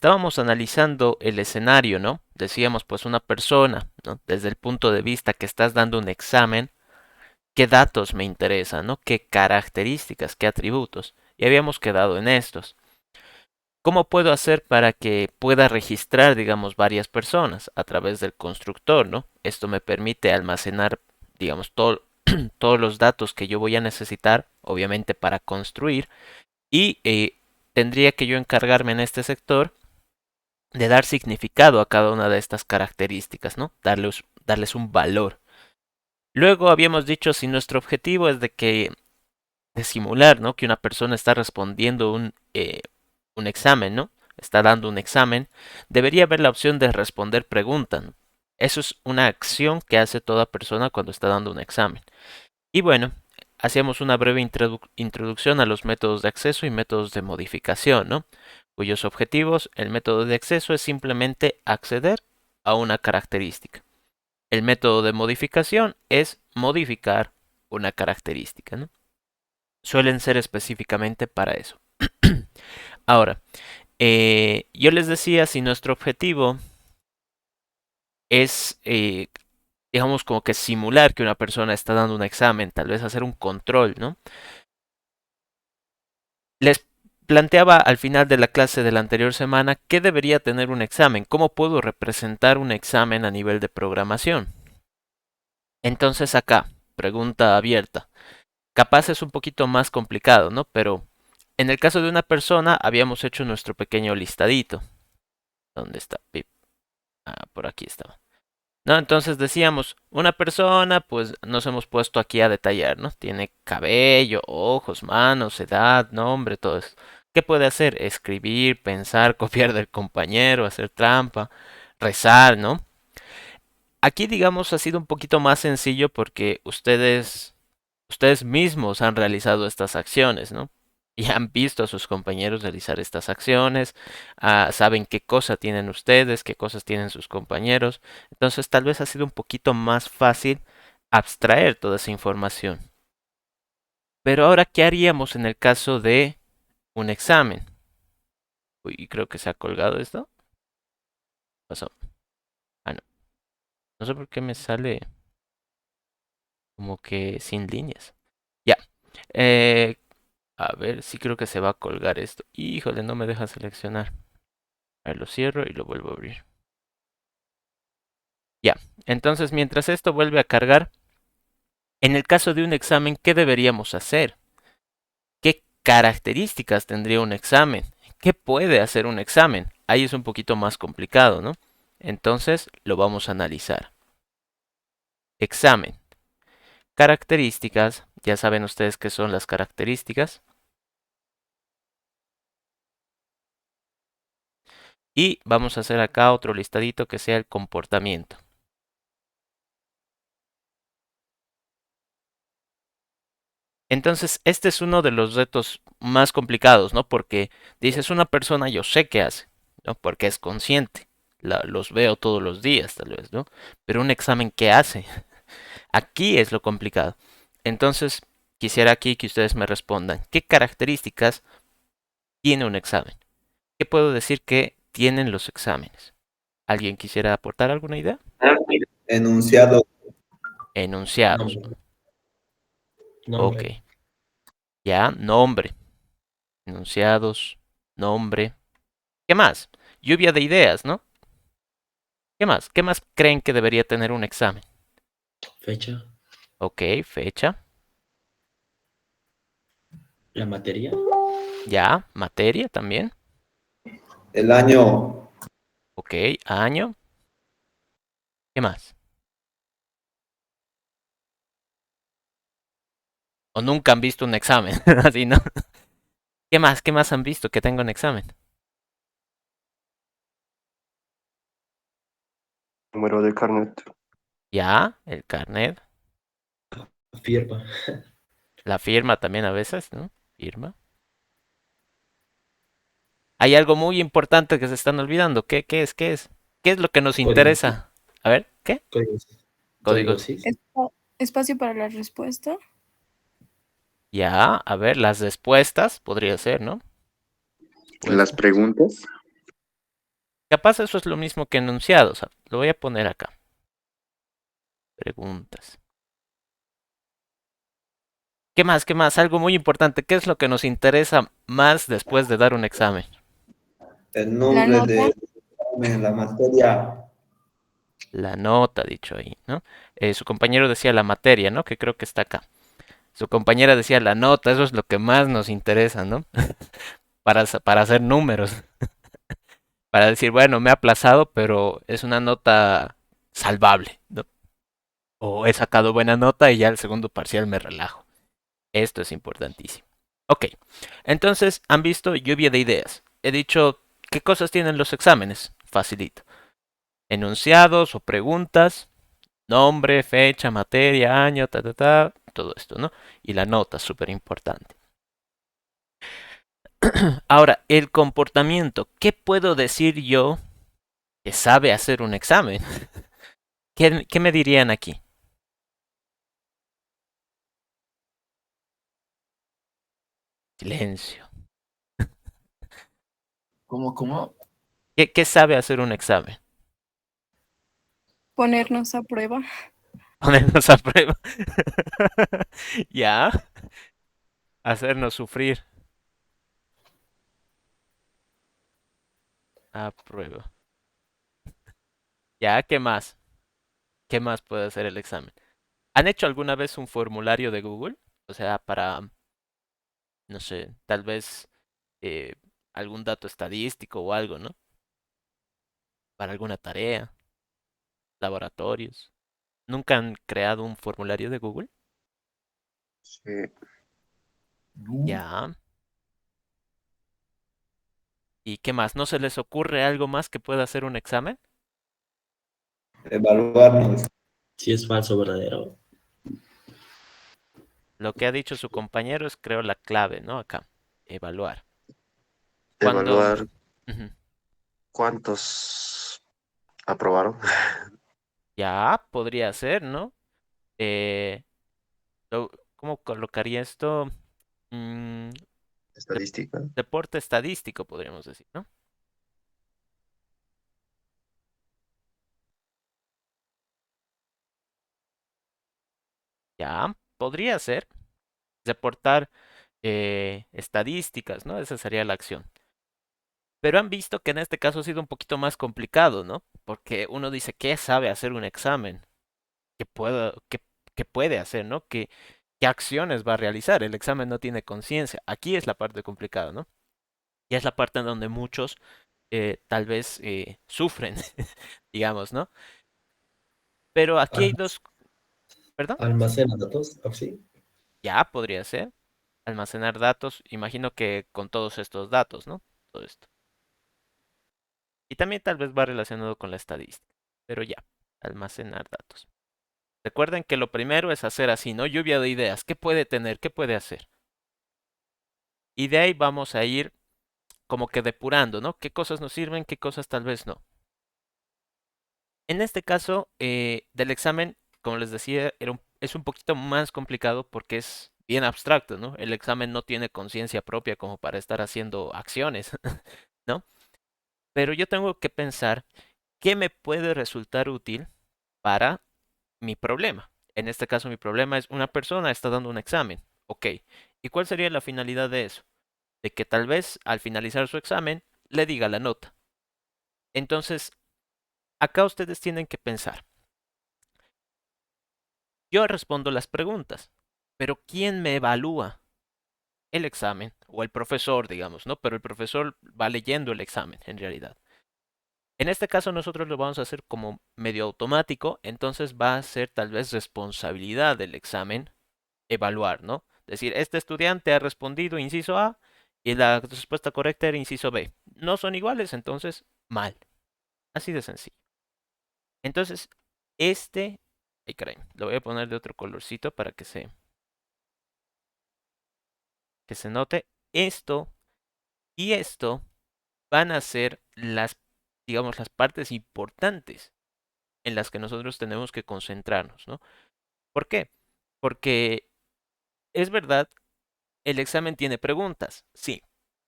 estábamos analizando el escenario, ¿no? Decíamos, pues una persona, ¿no? Desde el punto de vista que estás dando un examen, ¿qué datos me interesan, ¿no? ¿Qué características, qué atributos? Y habíamos quedado en estos. ¿Cómo puedo hacer para que pueda registrar, digamos, varias personas a través del constructor, ¿no? Esto me permite almacenar, digamos, todos los datos que yo voy a necesitar, obviamente, para construir, y tendría que yo encargarme en este sector de dar significado a cada una de estas características, ¿no? Darles un valor. Luego habíamos dicho si nuestro objetivo es de simular, ¿no? Que una persona está respondiendo un examen, ¿no? Está dando un examen, debería haber la opción de responder preguntas, ¿no? Eso es una acción que hace toda persona cuando está dando un examen. Y bueno, hacíamos una breve introducción a los métodos de acceso y métodos de modificación, ¿no? Cuyos objetivos, el método de acceso es simplemente acceder a una característica. El método de modificación es modificar una característica, ¿no? Suelen ser específicamente para eso. Ahora, yo les decía, si nuestro objetivo es, digamos, como que simular que una persona está dando un examen, tal vez hacer un control, ¿no? Les planteaba al final de la clase de la anterior semana qué debería tener un examen, cómo puedo representar un examen a nivel de programación. Entonces acá, pregunta abierta. Capaz es un poquito más complicado, ¿no? Pero en el caso de una persona habíamos hecho nuestro pequeño listadito. ¿Dónde está? Pip. Ah, por aquí estaba. No, entonces decíamos, una persona, pues nos hemos puesto aquí a detallar, ¿no? Tiene cabello, ojos, manos, edad, nombre, todo eso. ¿Qué puede hacer? Escribir, pensar, copiar del compañero, hacer trampa, rezar, ¿no? Aquí, digamos, ha sido un poquito más sencillo porque ustedes mismos han realizado estas acciones, ¿no? Y han visto a sus compañeros realizar estas acciones, saben qué cosa tienen ustedes, qué cosas tienen sus compañeros. Entonces tal vez ha sido un poquito más fácil abstraer toda esa información. Pero ahora, ¿qué haríamos en el caso de un examen? Uy, creo que se ha colgado esto. ¿Qué pasó? Ah, no. No sé por qué me sale como que sin líneas. Ya. Eh, a ver, sí creo que se va a colgar esto. Híjole, no me deja seleccionar. A ver, lo cierro y lo vuelvo a abrir. Ya, entonces mientras esto vuelve a cargar, en el caso de un examen, ¿qué deberíamos hacer? ¿Qué características tendría un examen? ¿Qué puede hacer un examen? Ahí es un poquito más complicado, ¿no? Entonces lo vamos a analizar. Examen. Características. Ya saben ustedes qué son las características. Y vamos a hacer acá otro listadito que sea el comportamiento. Entonces, este es uno de los retos más complicados, ¿no? Porque dices, una persona yo sé qué hace, ¿no? Porque es consciente. Los veo todos los días, tal vez, ¿no? Pero un examen, ¿qué hace? Aquí es lo complicado. Entonces, quisiera aquí que ustedes me respondan, ¿qué características tiene un examen? ¿Qué puedo decir que tienen los exámenes? ¿Alguien quisiera aportar alguna idea? Enunciado. Enunciados. Nombre. Ok. Nombre. Ya, nombre. Enunciados. Nombre. ¿Qué más? Lluvia de ideas, ¿no? ¿Qué más? ¿Qué más creen que debería tener un examen? Fecha. Ok, fecha. La materia. Ya, materia también. El año. Ok, año. ¿Qué más? O nunca han visto un examen. Así, ¿no? ¿Qué más? ¿Qué más han visto que tenga un examen? Número de carnet. Ya, el carnet. Firma. La firma también a veces, ¿no? Firma. Hay algo muy importante que se están olvidando. ¿Qué es? ¿Qué es? ¿Qué es lo que nos Código SIC. interesa? A ver, ¿qué? Código SIC. Código Códigos. SIC. Espacio para la respuesta. Ya, a ver, las respuestas. Podría ser, ¿no? Las Respuesta. preguntas. Capaz eso es lo mismo que enunciados. Lo voy a poner acá. Preguntas. ¿Qué más? ¿Qué más? Algo muy importante. ¿Qué es lo que nos interesa más después de dar un examen? El La nombre nota. de examen, la materia. La nota, dicho ahí, ¿no? Su compañero decía la materia, ¿no? Que creo que está acá. Su compañera decía la nota, eso es lo que más nos interesa, ¿no? Para hacer números. Para decir, bueno, me ha aplazado, pero es una nota salvable, ¿no? O he sacado buena nota y ya el segundo parcial me relajo. Esto es importantísimo. Ok, entonces han visto lluvia de ideas. He dicho, ¿qué cosas tienen los exámenes? Facilito. Enunciados o preguntas, nombre, fecha, materia, año, todo esto, ¿no? Y la nota, súper importante. Ahora, el comportamiento. ¿Qué puedo decir yo que sabe hacer un examen? ¿Qué me dirían aquí? Silencio. ¿Cómo? ¿Qué sabe hacer un examen? Ponernos a prueba. Ponernos a prueba. Ya. Hacernos sufrir. A prueba. Ya, ¿qué más? ¿Qué más puede hacer el examen? ¿Han hecho alguna vez un formulario de Google? O sea, para, no sé, tal vez eh, algún dato estadístico o algo, ¿no? Para alguna tarea, laboratorios. ¿Nunca han creado un formulario de Google? Sí, No. Ya. ¿Y qué más? ¿No se les ocurre algo más que pueda hacer un examen? Evaluarnos. Si es falso o verdadero. Lo que ha dicho su compañero es, creo, la clave, ¿no? Acá. Evaluar. Cuando... evaluar Ujú. cuántos aprobaron. Ya, podría ser, ¿no? Eh, ¿Cómo colocaría esto? Mm, Estadística. deporte estadístico, podríamos decir, ¿no? Ya, podría ser. Reportar estadísticas, ¿no? Esa sería la acción. Pero han visto que en este caso ha sido un poquito más complicado, ¿no? Porque uno dice, ¿qué sabe hacer un examen? ¿Qué puede hacer, ¿no? ¿Qué acciones va a realizar? El examen no tiene conciencia. Aquí es la parte complicada, ¿no? Y es la parte en donde muchos tal vez sufren, digamos, ¿no? Pero aquí hay dos, perdón, Almacena datos, así. ya podría ser almacenar datos, imagino que con todos estos datos, ¿no? Todo esto. Y también tal vez va relacionado con la estadística, pero ya, almacenar datos. Recuerden que lo primero es hacer así, ¿no? Lluvia de ideas. ¿Qué puede tener? ¿Qué puede hacer? Y de ahí vamos a ir como que depurando, ¿no? ¿Qué cosas nos sirven? ¿Qué cosas tal vez no? En este caso del examen, como les decía, es un poquito más complicado porque es bien abstracto, ¿no? El examen no tiene conciencia propia como para estar haciendo acciones, ¿no? Pero yo tengo que pensar qué me puede resultar útil para mi problema. En este caso, mi problema es una persona está dando un examen. Ok. ¿Y cuál sería la finalidad de eso? De que tal vez al finalizar su examen le diga la nota. Entonces, acá ustedes tienen que pensar. Yo respondo las preguntas, pero ¿quién me evalúa el examen? O el profesor, digamos, ¿no? Pero el profesor va leyendo el examen, en realidad. En este caso nosotros lo vamos a hacer como medio automático, entonces va a ser tal vez responsabilidad del examen evaluar, ¿no? Decir, este estudiante ha respondido inciso A y la respuesta correcta era inciso B. No son iguales, entonces mal. Así de sencillo. Entonces, ay caray, lo voy a poner de otro colorcito para que se note. Esto y esto van a ser digamos, las partes importantes en las que nosotros tenemos que concentrarnos, ¿no? ¿Por qué? Porque es verdad, el examen tiene preguntas, sí,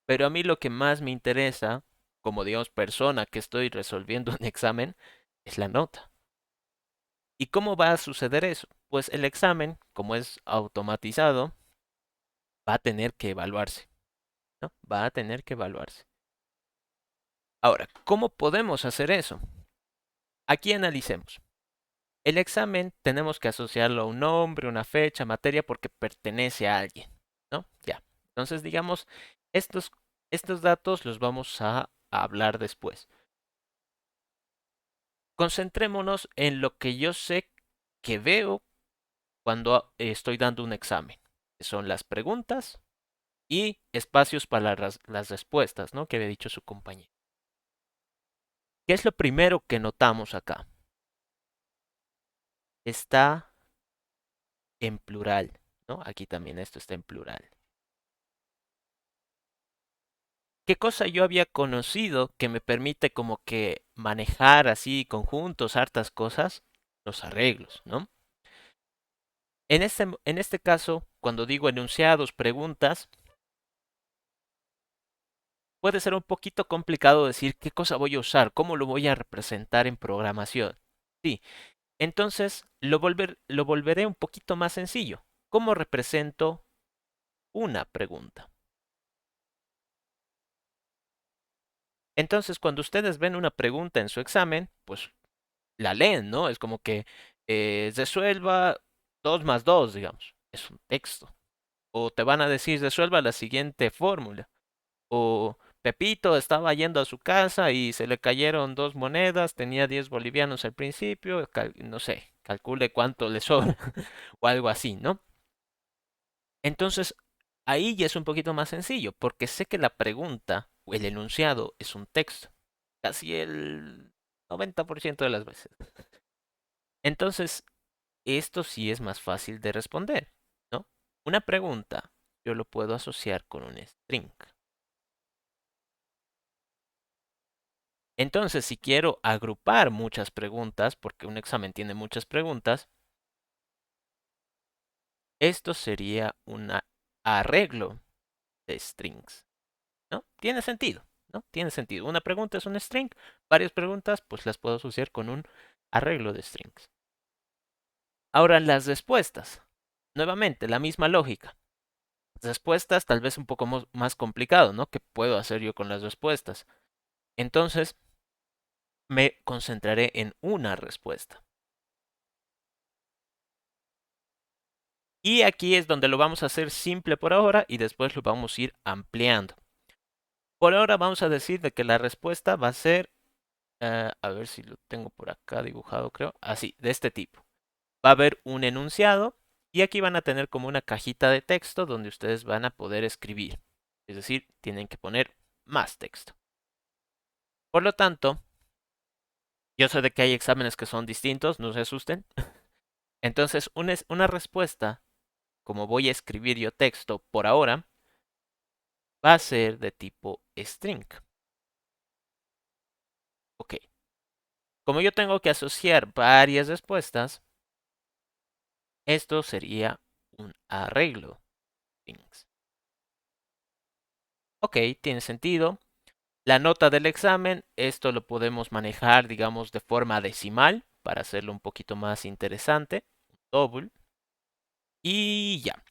pero a mí lo que más me interesa como digamos persona que estoy resolviendo un examen, es la nota. ¿Y cómo va a suceder eso? Pues el examen, como es automatizado, va a tener que evaluarse, ¿no? Va a tener que evaluarse. Ahora, ¿cómo podemos hacer eso? Aquí analicemos. El examen tenemos que asociarlo a un nombre, una fecha, materia, porque pertenece a alguien, ¿no? Ya. Entonces, digamos, estos, estos datos los vamos a hablar después. Concentrémonos en lo que yo sé que veo cuando estoy dando un examen, que son las preguntas y espacios para las respuestas, ¿no? Que había dicho su compañero. ¿Qué es lo primero que notamos acá? Está en plural, ¿no? Aquí también esto está en plural. ¿Qué cosa yo había conocido que me permite como que manejar así conjuntos, hartas cosas? Los arreglos, ¿no? En este caso, cuando digo enunciados, preguntas, puede ser un poquito complicado decir qué cosa voy a usar, cómo lo voy a representar en programación. Sí, entonces lo volveré un poquito más sencillo. ¿Cómo represento una pregunta? Entonces, cuando ustedes ven una pregunta en su examen, pues la leen, ¿no? Es como que resuelva 2 más 2, digamos. Es un texto. O te van a decir, resuelva la siguiente fórmula. O Pepito estaba yendo a su casa y se le cayeron 2 monedas, tenía 10 bolivianos al principio, no sé, calcule cuánto le sobra o algo así, ¿no? Entonces, ahí ya es un poquito más sencillo, porque sé que la pregunta o el enunciado es un texto, casi el 90% de las veces. Entonces, esto sí es más fácil de responder, ¿no? Una pregunta yo lo puedo asociar con un string. Entonces, si quiero agrupar muchas preguntas, porque un examen tiene muchas preguntas, esto sería un arreglo de strings, ¿no? Tiene sentido, ¿no? Tiene sentido. Una pregunta es un string, varias preguntas, pues las puedo asociar con un arreglo de strings. Ahora, las respuestas. Nuevamente, la misma lógica. Respuestas tal vez un poco más complicado, ¿no? ¿Qué puedo hacer yo con las respuestas? Entonces, me concentraré en una respuesta. Y aquí es donde lo vamos a hacer simple por ahora y después lo vamos a ir ampliando. Por ahora vamos a decir de que la respuesta va a ser, a ver si lo tengo por acá dibujado, creo, así, de este tipo. Va a haber un enunciado y aquí van a tener como una cajita de texto donde ustedes van a poder escribir. Es decir, tienen que poner más texto. Por lo tanto, yo sé de que hay exámenes que son distintos, no se asusten. Entonces, una respuesta, como voy a escribir yo texto por ahora, va a ser de tipo string. Ok. Como yo tengo que asociar varias respuestas, esto sería un arreglo. Ok, tiene sentido. La nota del examen, esto lo podemos manejar, digamos, de forma decimal para hacerlo un poquito más interesante. Double. Y ya.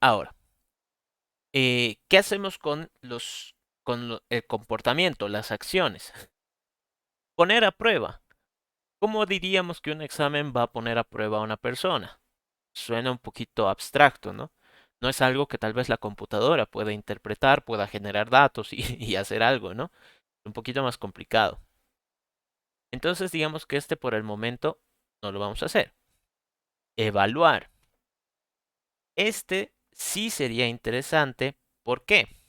Ahora, ¿qué hacemos con el comportamiento, las acciones? Poner a prueba. ¿Cómo diríamos que un examen va a poner a prueba a una persona? Suena un poquito abstracto, ¿no? No es algo que tal vez la computadora pueda interpretar, pueda generar datos y hacer algo, ¿no? Un poquito más complicado. Entonces digamos que este por el momento no lo vamos a hacer. Evaluar. Este sí sería interesante. ¿Por qué?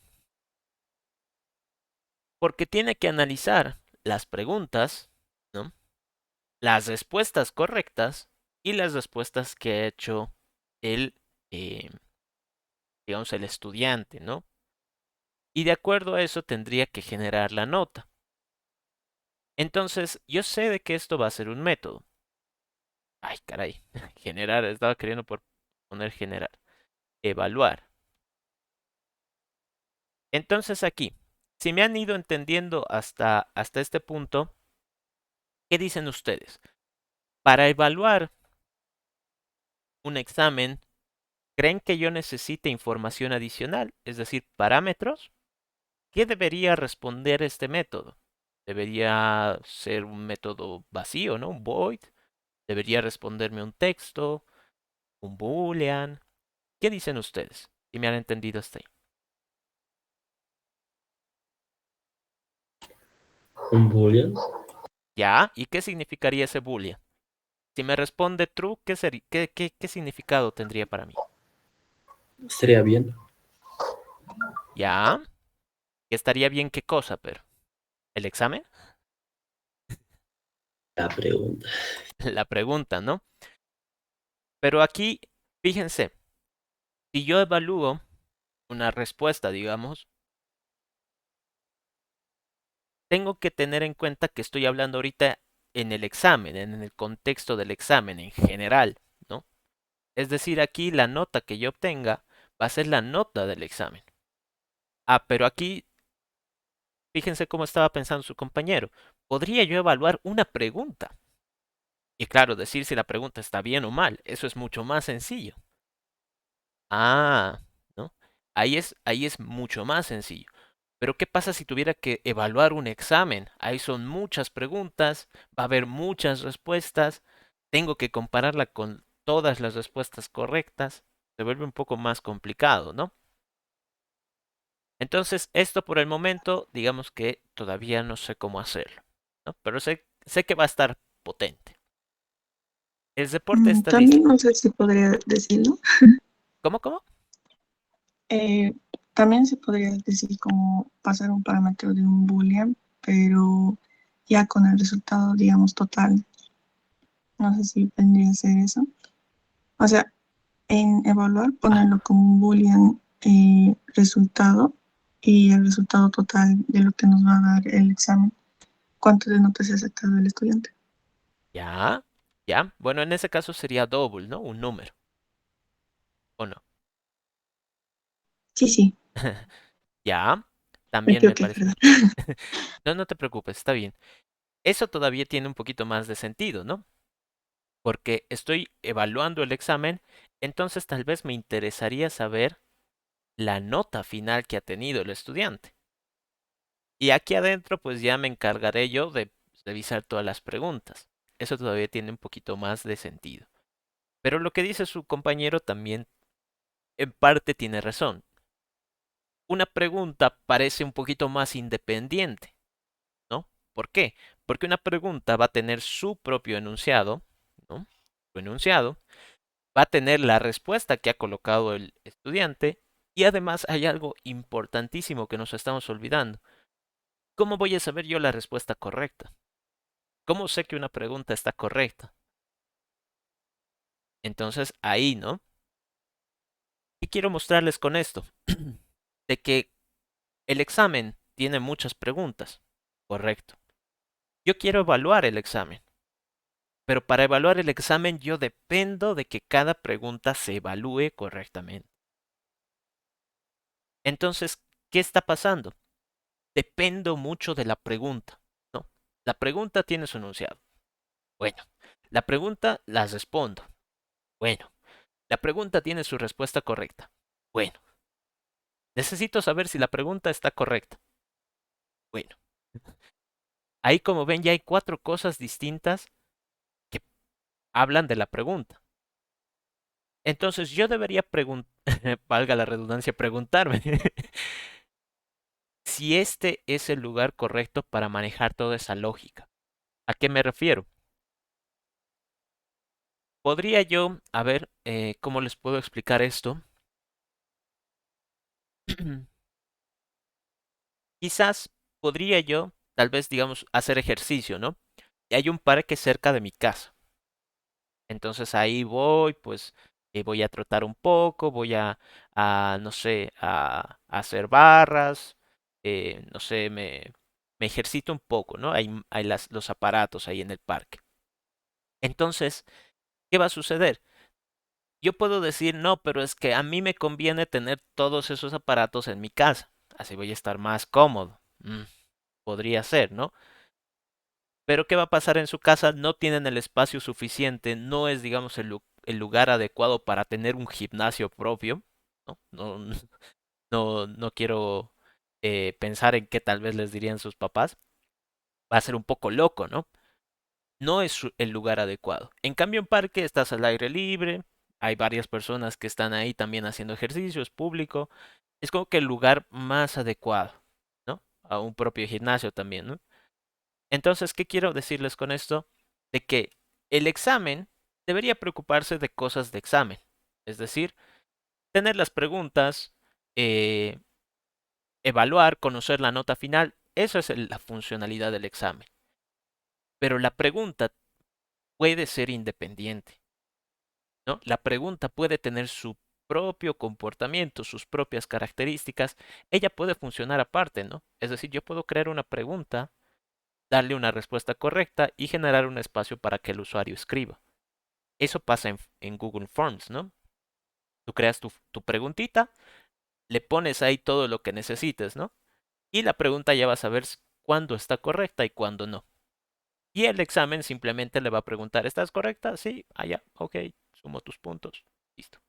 Porque tiene que analizar las preguntas, ¿no? Las respuestas correctas y las respuestas que ha hecho el, eh, digamos, el estudiante, ¿no? Y de acuerdo a eso tendría que generar la nota. Entonces, yo sé de que esto va a ser un método. Ay, caray. Generar, estaba queriendo poner generar. Evaluar. Entonces aquí, Si me han ido entendiendo hasta este punto, ¿qué dicen ustedes? Para evaluar un examen, ¿creen que yo necesite información adicional? Es decir, parámetros. ¿Qué debería responder este método? Debería ser un método vacío, ¿no? Un void. Debería responderme un texto, un boolean. ¿Qué dicen ustedes? Si me han entendido hasta ahí. Un boolean. ¿Ya? ¿Y qué significaría ese boolean? Si me responde true, ¿qué significado tendría para mí? Estaría bien. ¿Ya? ¿Que estaría bien qué cosa, pero? ¿El examen? La pregunta. La pregunta, ¿no? Pero aquí, fíjense, si yo evalúo una respuesta, digamos, tengo que tener en cuenta que estoy hablando ahorita en el examen, en el contexto del examen en general, ¿no? Es decir, aquí la nota que yo obtenga va a ser la nota del examen. Ah, pero aquí, fíjense cómo estaba pensando su compañero. Podría yo evaluar una pregunta. Y claro, decir si la pregunta está bien o mal, eso es mucho más sencillo. Ah, ¿no? Ahí es mucho más sencillo. Pero ¿qué pasa si tuviera que evaluar un examen? Ahí son muchas preguntas, va a haber muchas respuestas, tengo que compararla con todas las respuestas correctas, se vuelve un poco más complicado, ¿no? Entonces, esto por el momento, digamos que todavía no sé cómo hacerlo, ¿no? Pero sé que va a estar potente. El reporte También estadístico. no sé si podría decirlo. ¿Cómo? Eh, También se podría decir como pasar un parámetro de un boolean, pero ya con el resultado, digamos, total. No sé si vendría a ser eso. O sea, en evaluar, Ah, ponerlo como un boolean resultado y el resultado total de lo que nos va a dar el examen. ¿Cuánto de notas se ha sacado el estudiante? ya, ya. Bueno, en ese caso sería double, ¿no? Un número, ¿o no? Sí, sí, Ya, me también me equivoqué, parece perdón. bien. No, no te preocupes, está bien. Eso todavía tiene un poquito más de sentido, ¿no? Porque estoy evaluando el examen, entonces tal vez me interesaría saber la nota final que ha tenido el estudiante. Y aquí adentro, pues ya me encargaré yo de revisar todas las preguntas. Eso todavía tiene un poquito más de sentido. Pero lo que dice su compañero también en parte tiene razón. Una pregunta parece un poquito más independiente, ¿no? ¿Por qué? Porque una pregunta va a tener su propio enunciado, ¿no? Su enunciado, va a tener la respuesta que ha colocado el estudiante y además hay algo importantísimo que nos estamos olvidando. ¿Cómo voy a saber yo la respuesta correcta? ¿Cómo sé que una pregunta está correcta? Entonces ahí, ¿no? ¿Qué quiero mostrarles con esto? De que el examen tiene muchas preguntas. Correcto. Yo quiero evaluar el examen. Pero para evaluar el examen yo dependo de que cada pregunta se evalúe correctamente. Entonces, ¿qué está pasando? Dependo mucho de la pregunta, ¿no? La pregunta tiene su enunciado. Bueno, la pregunta la respondo. Bueno, la pregunta tiene su respuesta correcta. Bueno, necesito saber si la pregunta está correcta. Bueno, ahí como ven ya hay 4 cosas distintas que hablan de la pregunta. Entonces yo debería preguntar, valga la redundancia, preguntarme si este es el lugar correcto para manejar toda esa lógica. ¿A qué me refiero? Podría yo, a ver, ¿cómo les puedo explicar esto? Quizás podría yo, tal vez, digamos, hacer ejercicio, ¿no? Y hay un parque cerca de mi casa. Entonces ahí voy, pues voy a trotar un poco, voy no sé, a hacer barras, no sé, me ejercito un poco, ¿no? Hay los aparatos ahí en el parque. Entonces, ¿qué va a suceder? Yo puedo decir, no, pero es que a mí me conviene tener todos esos aparatos en mi casa. Así voy a estar más cómodo, podría ser, ¿no? Pero ¿qué va a pasar en su casa? No tienen el espacio suficiente, no es, digamos, el lugar adecuado para tener un gimnasio propio, ¿no? No, no quiero pensar en qué tal vez les dirían sus papás. Va a ser un poco loco, ¿no? No es el lugar adecuado. En cambio, en parque estás al aire libre, hay varias personas que están ahí también haciendo ejercicio, es público. Es como que el lugar más adecuado, ¿no? A un propio gimnasio también, ¿no? Entonces, ¿qué quiero decirles con esto? De que el examen debería preocuparse de cosas de examen. Es decir, tener las preguntas, eh, evaluar, conocer la nota final. Eso es la funcionalidad del examen. Pero la pregunta puede ser independiente, ¿no? La pregunta puede tener su propio comportamiento, sus propias características. Ella puede funcionar aparte, ¿no? Es decir, yo puedo crear una pregunta, darle una respuesta correcta y generar un espacio para que el usuario escriba. Eso pasa en Google Forms, ¿no? Tú creas tu preguntita, le pones ahí todo lo que necesites, ¿no? Y la pregunta ya va a saber cuándo está correcta y cuándo no. Y el examen simplemente le va a preguntar, ¿estás correcta? Sí, allá, ok, sumo tus puntos, listo.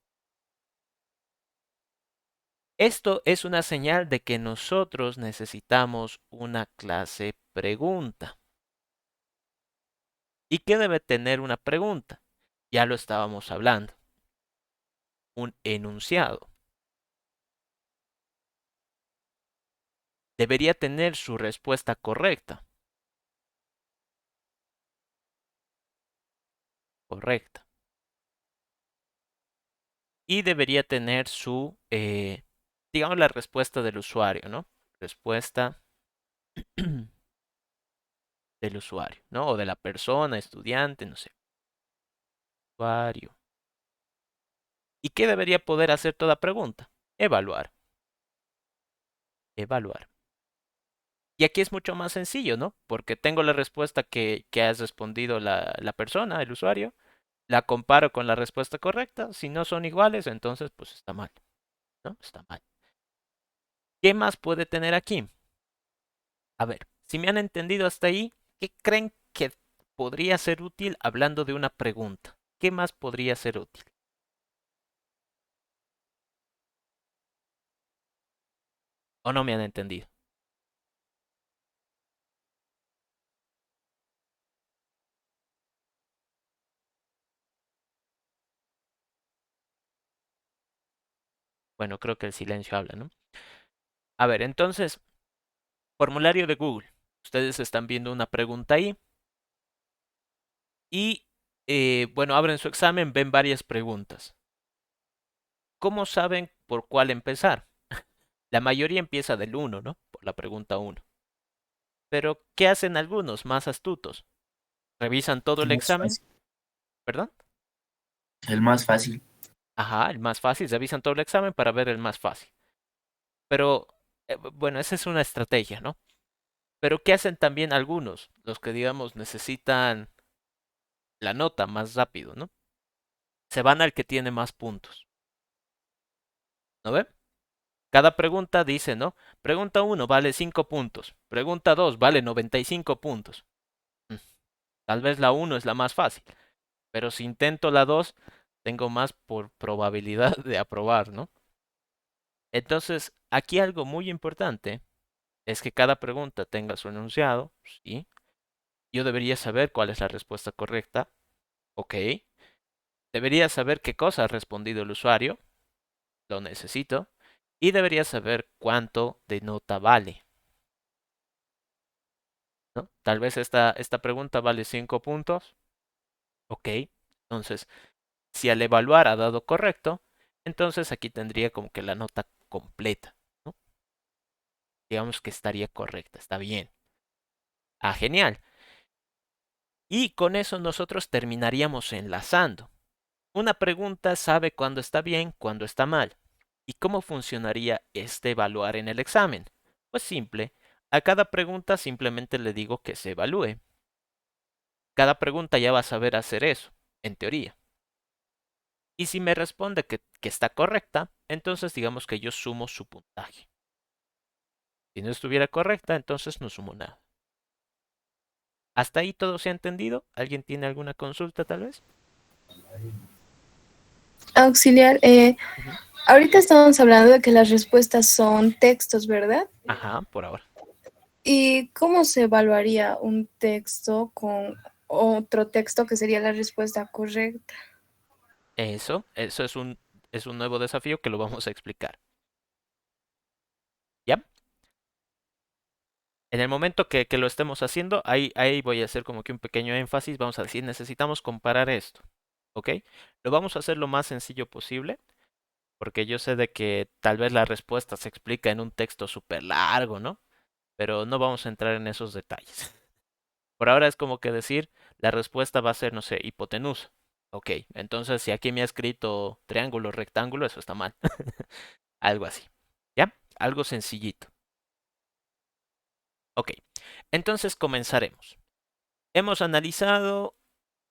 Esto es una señal de que nosotros necesitamos una clase pregunta. ¿Y qué debe tener una pregunta? Ya lo estábamos hablando. Un enunciado. Debería tener su respuesta correcta. Correcta. Y debería tener su, digamos, la respuesta del usuario, ¿no? Respuesta del usuario, ¿no? O de la persona, estudiante, no sé. Usuario. ¿Y qué debería poder hacer toda pregunta? Evaluar. Evaluar. Y aquí es mucho más sencillo, ¿no? Porque tengo la respuesta que has respondido la persona, el usuario, la comparo con la respuesta correcta. Si no son iguales, entonces pues está mal, ¿no? Está mal. ¿Qué más puede tener aquí? A ver, si me han entendido hasta ahí, ¿qué creen que podría ser útil hablando de una pregunta? ¿Qué más podría ser útil? ¿O no me han entendido? Bueno, creo que el silencio habla, ¿no? A ver, entonces, formulario de Google. Ustedes están viendo una pregunta ahí y, bueno, abren su examen, ven varias preguntas. ¿Cómo saben por cuál empezar? La mayoría empieza del 1, ¿no? Por la pregunta 1. Pero, ¿qué hacen algunos más astutos? ¿Revisan todo El el más examen? fácil. ¿Perdón? El más fácil. Ajá, el más fácil. Revisan todo el examen para ver el más fácil. Pero, bueno, esa es una estrategia, ¿no? Pero, ¿qué hacen también algunos? Los que, digamos, necesitan la nota más rápido, ¿no? Se van al que tiene más puntos. ¿No ve? Cada pregunta dice, ¿no? Pregunta 1 vale 5 puntos. Pregunta 2 vale 95 puntos. Mm, Tal vez la 1 es la más fácil. Pero si intento la 2, tengo más por probabilidad de aprobar, ¿no? Entonces, aquí algo muy importante es que cada pregunta tenga su enunciado, ¿sí? Yo debería saber cuál es la respuesta correcta, ¿ok? Debería saber qué cosa ha respondido el usuario, lo necesito, y debería saber cuánto de nota vale, ¿no? Tal vez esta pregunta vale 5 puntos, ¿ok? Entonces, si al evaluar ha dado correcto, entonces aquí tendría como que la nota completa, ¿no? Digamos que estaría correcta, está bien. Ah, genial. Y con eso nosotros terminaríamos enlazando. Una pregunta sabe cuándo está bien, cuándo está mal. ¿Y cómo funcionaría este evaluar en el examen? Pues simple, a cada pregunta simplemente le digo que se evalúe. Cada pregunta ya va a saber hacer eso, en teoría. Y si me responde que está correcta, entonces digamos que yo sumo su puntaje. Si no estuviera correcta, entonces no sumo nada. ¿Hasta ahí todo se ha entendido? ¿Alguien tiene alguna consulta tal vez? Auxiliar, Ujú. ahorita estamos hablando de que las respuestas son textos, ¿verdad? Ajá, por ahora. ¿Y cómo se evaluaría un texto con otro texto que sería la respuesta correcta? Eso es un nuevo desafío que lo vamos a explicar. ¿Ya? En el momento que lo estemos haciendo, ahí voy a hacer como que un pequeño énfasis. Vamos a decir, necesitamos comparar esto. ¿Ok? Lo vamos a hacer lo más sencillo posible, porque yo sé de que tal vez la respuesta se explica en un texto súper largo, ¿no? Pero no vamos a entrar en esos detalles. Por ahora es como que decir, la respuesta va a ser, no sé, hipotenusa. Ok, entonces si aquí me ha escrito triángulo, rectángulo, eso está mal. Algo así. ¿Ya? Algo sencillito. Ok, entonces comenzaremos. Hemos analizado,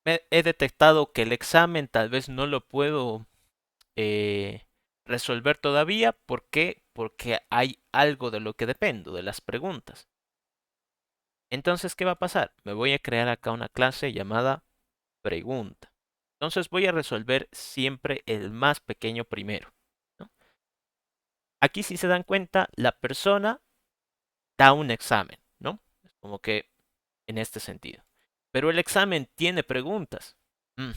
he detectado que el examen tal vez no lo puedo resolver todavía. ¿Por qué? Porque hay algo de lo que dependo, de las preguntas. Entonces, ¿qué va a pasar? Me voy a crear acá una clase llamada pregunta. Entonces voy a resolver siempre el más pequeño primero, ¿no? Aquí si se dan cuenta, la persona da un examen, ¿no? Es como que en este sentido. Pero el examen tiene preguntas. Mm.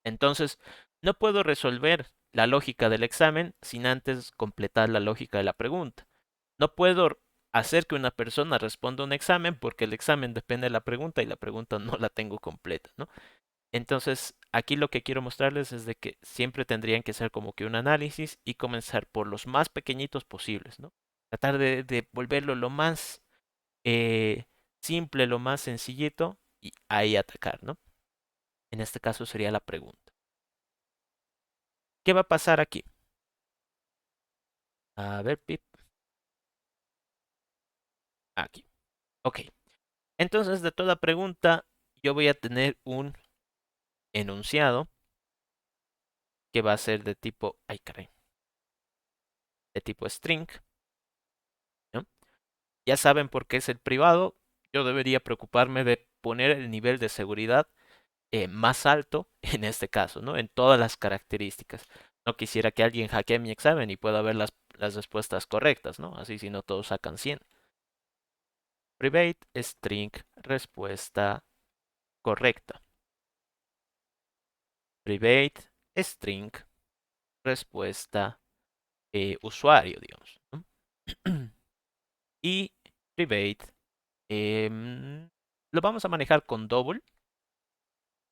Entonces, no puedo resolver la lógica del examen sin antes completar la lógica de la pregunta. No puedo hacer que una persona responda un examen porque el examen depende de la pregunta y la pregunta no la tengo completa, ¿no? Entonces, aquí lo que quiero mostrarles es de que siempre tendrían que hacer como que un análisis y comenzar por los más pequeñitos posibles, ¿no? Tratar de volverlo lo más eh, simple, lo más sencillito y ahí atacar, ¿no? En este caso sería la pregunta. ¿Qué va a pasar aquí? A ver, Pip. Aquí. Ok. Entonces, de toda pregunta, yo voy a tener un enunciado que va a ser de tipo, ay caray, de tipo string, ¿no? Ya saben por qué es el privado. Yo debería preocuparme de poner el nivel de seguridad más alto en este caso, ¿no? En todas las características. No quisiera que alguien hackee mi examen y pueda ver las respuestas correctas, ¿no? Así si no todos sacan 100. Private string respuesta correcta. Private string respuesta usuario, digamos, ¿no? Y private lo vamos a manejar con double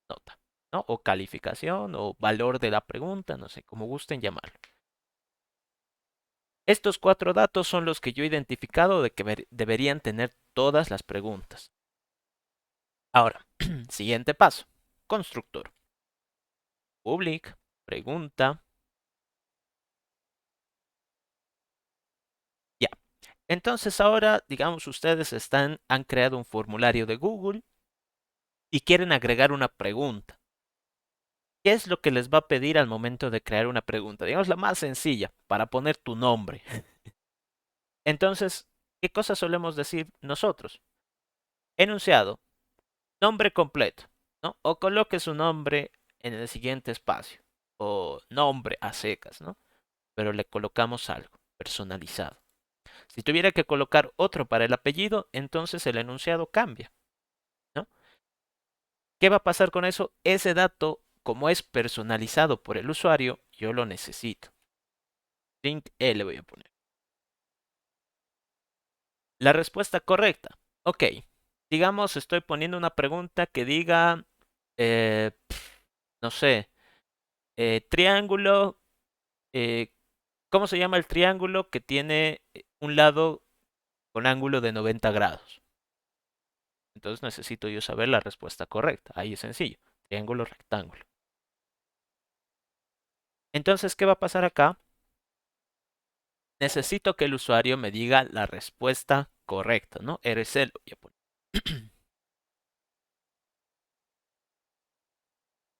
nota, ¿no? O calificación o valor de la pregunta, no sé, como gusten llamarlo. Estos 4 datos son los que yo he identificado de que deberían tener todas las preguntas. Ahora, siguiente paso. Constructor. Public, pregunta. Ya. Entonces ahora, digamos, ustedes han creado un formulario de Google y quieren agregar una pregunta. ¿Qué es lo que les va a pedir al momento de crear una pregunta? Digamos la más sencilla, para poner tu nombre. Entonces, ¿qué cosas solemos decir nosotros? Enunciado, nombre completo, ¿no? O coloque su nombre en el siguiente espacio. O nombre a secas, ¿no? Pero le colocamos algo personalizado. Si tuviera que colocar otro para el apellido, entonces el enunciado cambia, ¿no? ¿Qué va a pasar con eso? Ese dato, como es personalizado por el usuario, yo lo necesito. Link E le voy a poner. La respuesta correcta. Ok. Digamos, estoy poniendo una pregunta que diga, no sé, triángulo. eh, ¿Cómo se llama el triángulo que tiene un lado con ángulo de 90 grados? Entonces necesito yo saber la respuesta correcta. Ahí es sencillo. Triángulo, rectángulo. Entonces, ¿qué va a pasar acá? Necesito que el usuario me diga la respuesta correcta, ¿no? RC lo voy a poner.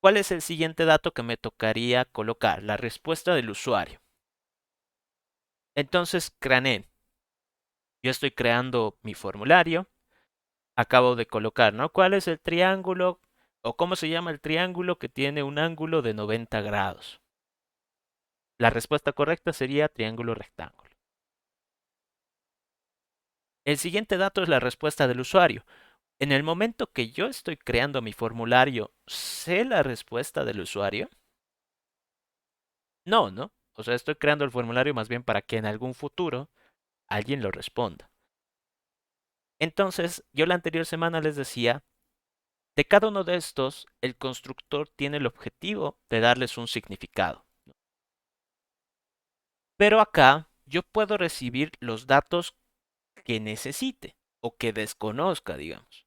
¿Cuál es el siguiente dato que me tocaría colocar? La respuesta del usuario. Entonces, crané. Yo estoy creando mi formulario. Acabo de colocar, ¿no? ¿Cuál es el triángulo o cómo se llama el triángulo que tiene un ángulo de 90 grados? La respuesta correcta sería triángulo rectángulo. El siguiente dato es la respuesta del usuario. En el momento que yo estoy creando mi formulario, ¿sé la respuesta del usuario? No, ¿no? O sea, estoy creando el formulario más bien para que en algún futuro alguien lo responda. Entonces, yo la anterior semana les decía, de cada uno de estos, el constructor tiene el objetivo de darles un significado. Pero acá yo puedo recibir los datos que necesite o que desconozca, digamos.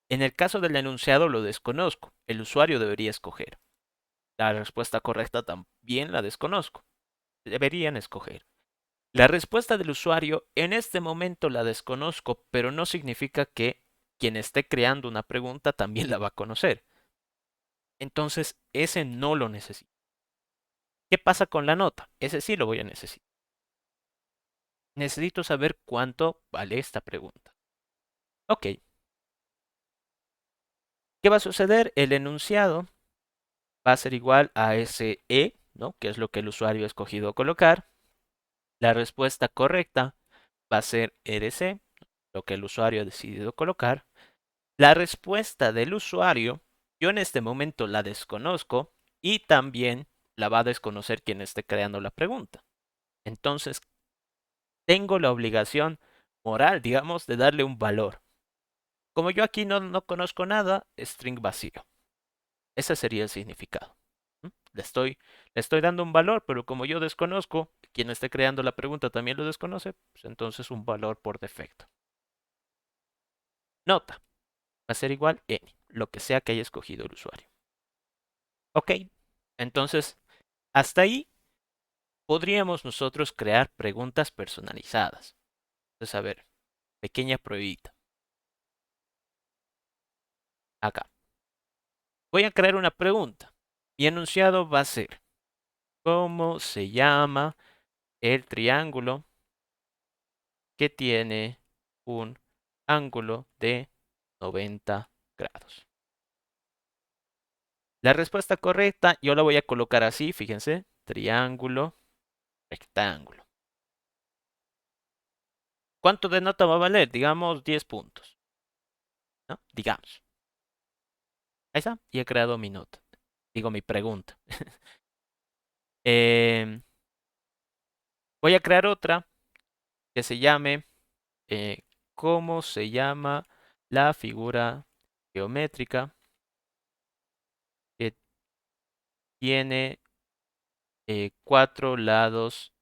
En el caso del enunciado lo desconozco, el usuario debería escoger. La respuesta correcta también la desconozco, deberían escoger. La respuesta del usuario en este momento la desconozco, pero no significa que quien esté creando una pregunta también la va a conocer. Entonces, ese no lo necesito. ¿Qué pasa con la nota? Ese sí lo voy a necesitar. Necesito saber cuánto vale esta pregunta. Ok. ¿Qué va a suceder? El enunciado va a ser igual a ese E, ¿no? Que es lo que el usuario ha escogido colocar. La respuesta correcta va a ser RC, lo que el usuario ha decidido colocar. La respuesta del usuario, yo en este momento la desconozco y también la va a desconocer quien esté creando la pregunta. Entonces, tengo la obligación moral, digamos, de darle un valor. Como yo aquí no conozco nada, string vacío. Ese sería el significado. Le estoy dando un valor, pero como yo desconozco, quien esté creando la pregunta también lo desconoce, pues entonces un valor por defecto. Nota, va a ser igual n, lo que sea que haya escogido el usuario. Ok, entonces hasta ahí podríamos nosotros crear preguntas personalizadas. Entonces, a ver, pequeña pruebita. Acá. Voy a crear una pregunta. Mi enunciado va a ser, ¿cómo se llama el triángulo que tiene un ángulo de 90 grados? La respuesta correcta yo la voy a colocar así, fíjense, triángulo, rectángulo. ¿Cuánto de nota va a valer? Digamos 10 puntos. ¿No? Digamos. Ahí está, y he creado mi nota. Digo mi pregunta. Voy a crear otra que se llame ¿cómo se llama la figura geométrica que tiene 4 lados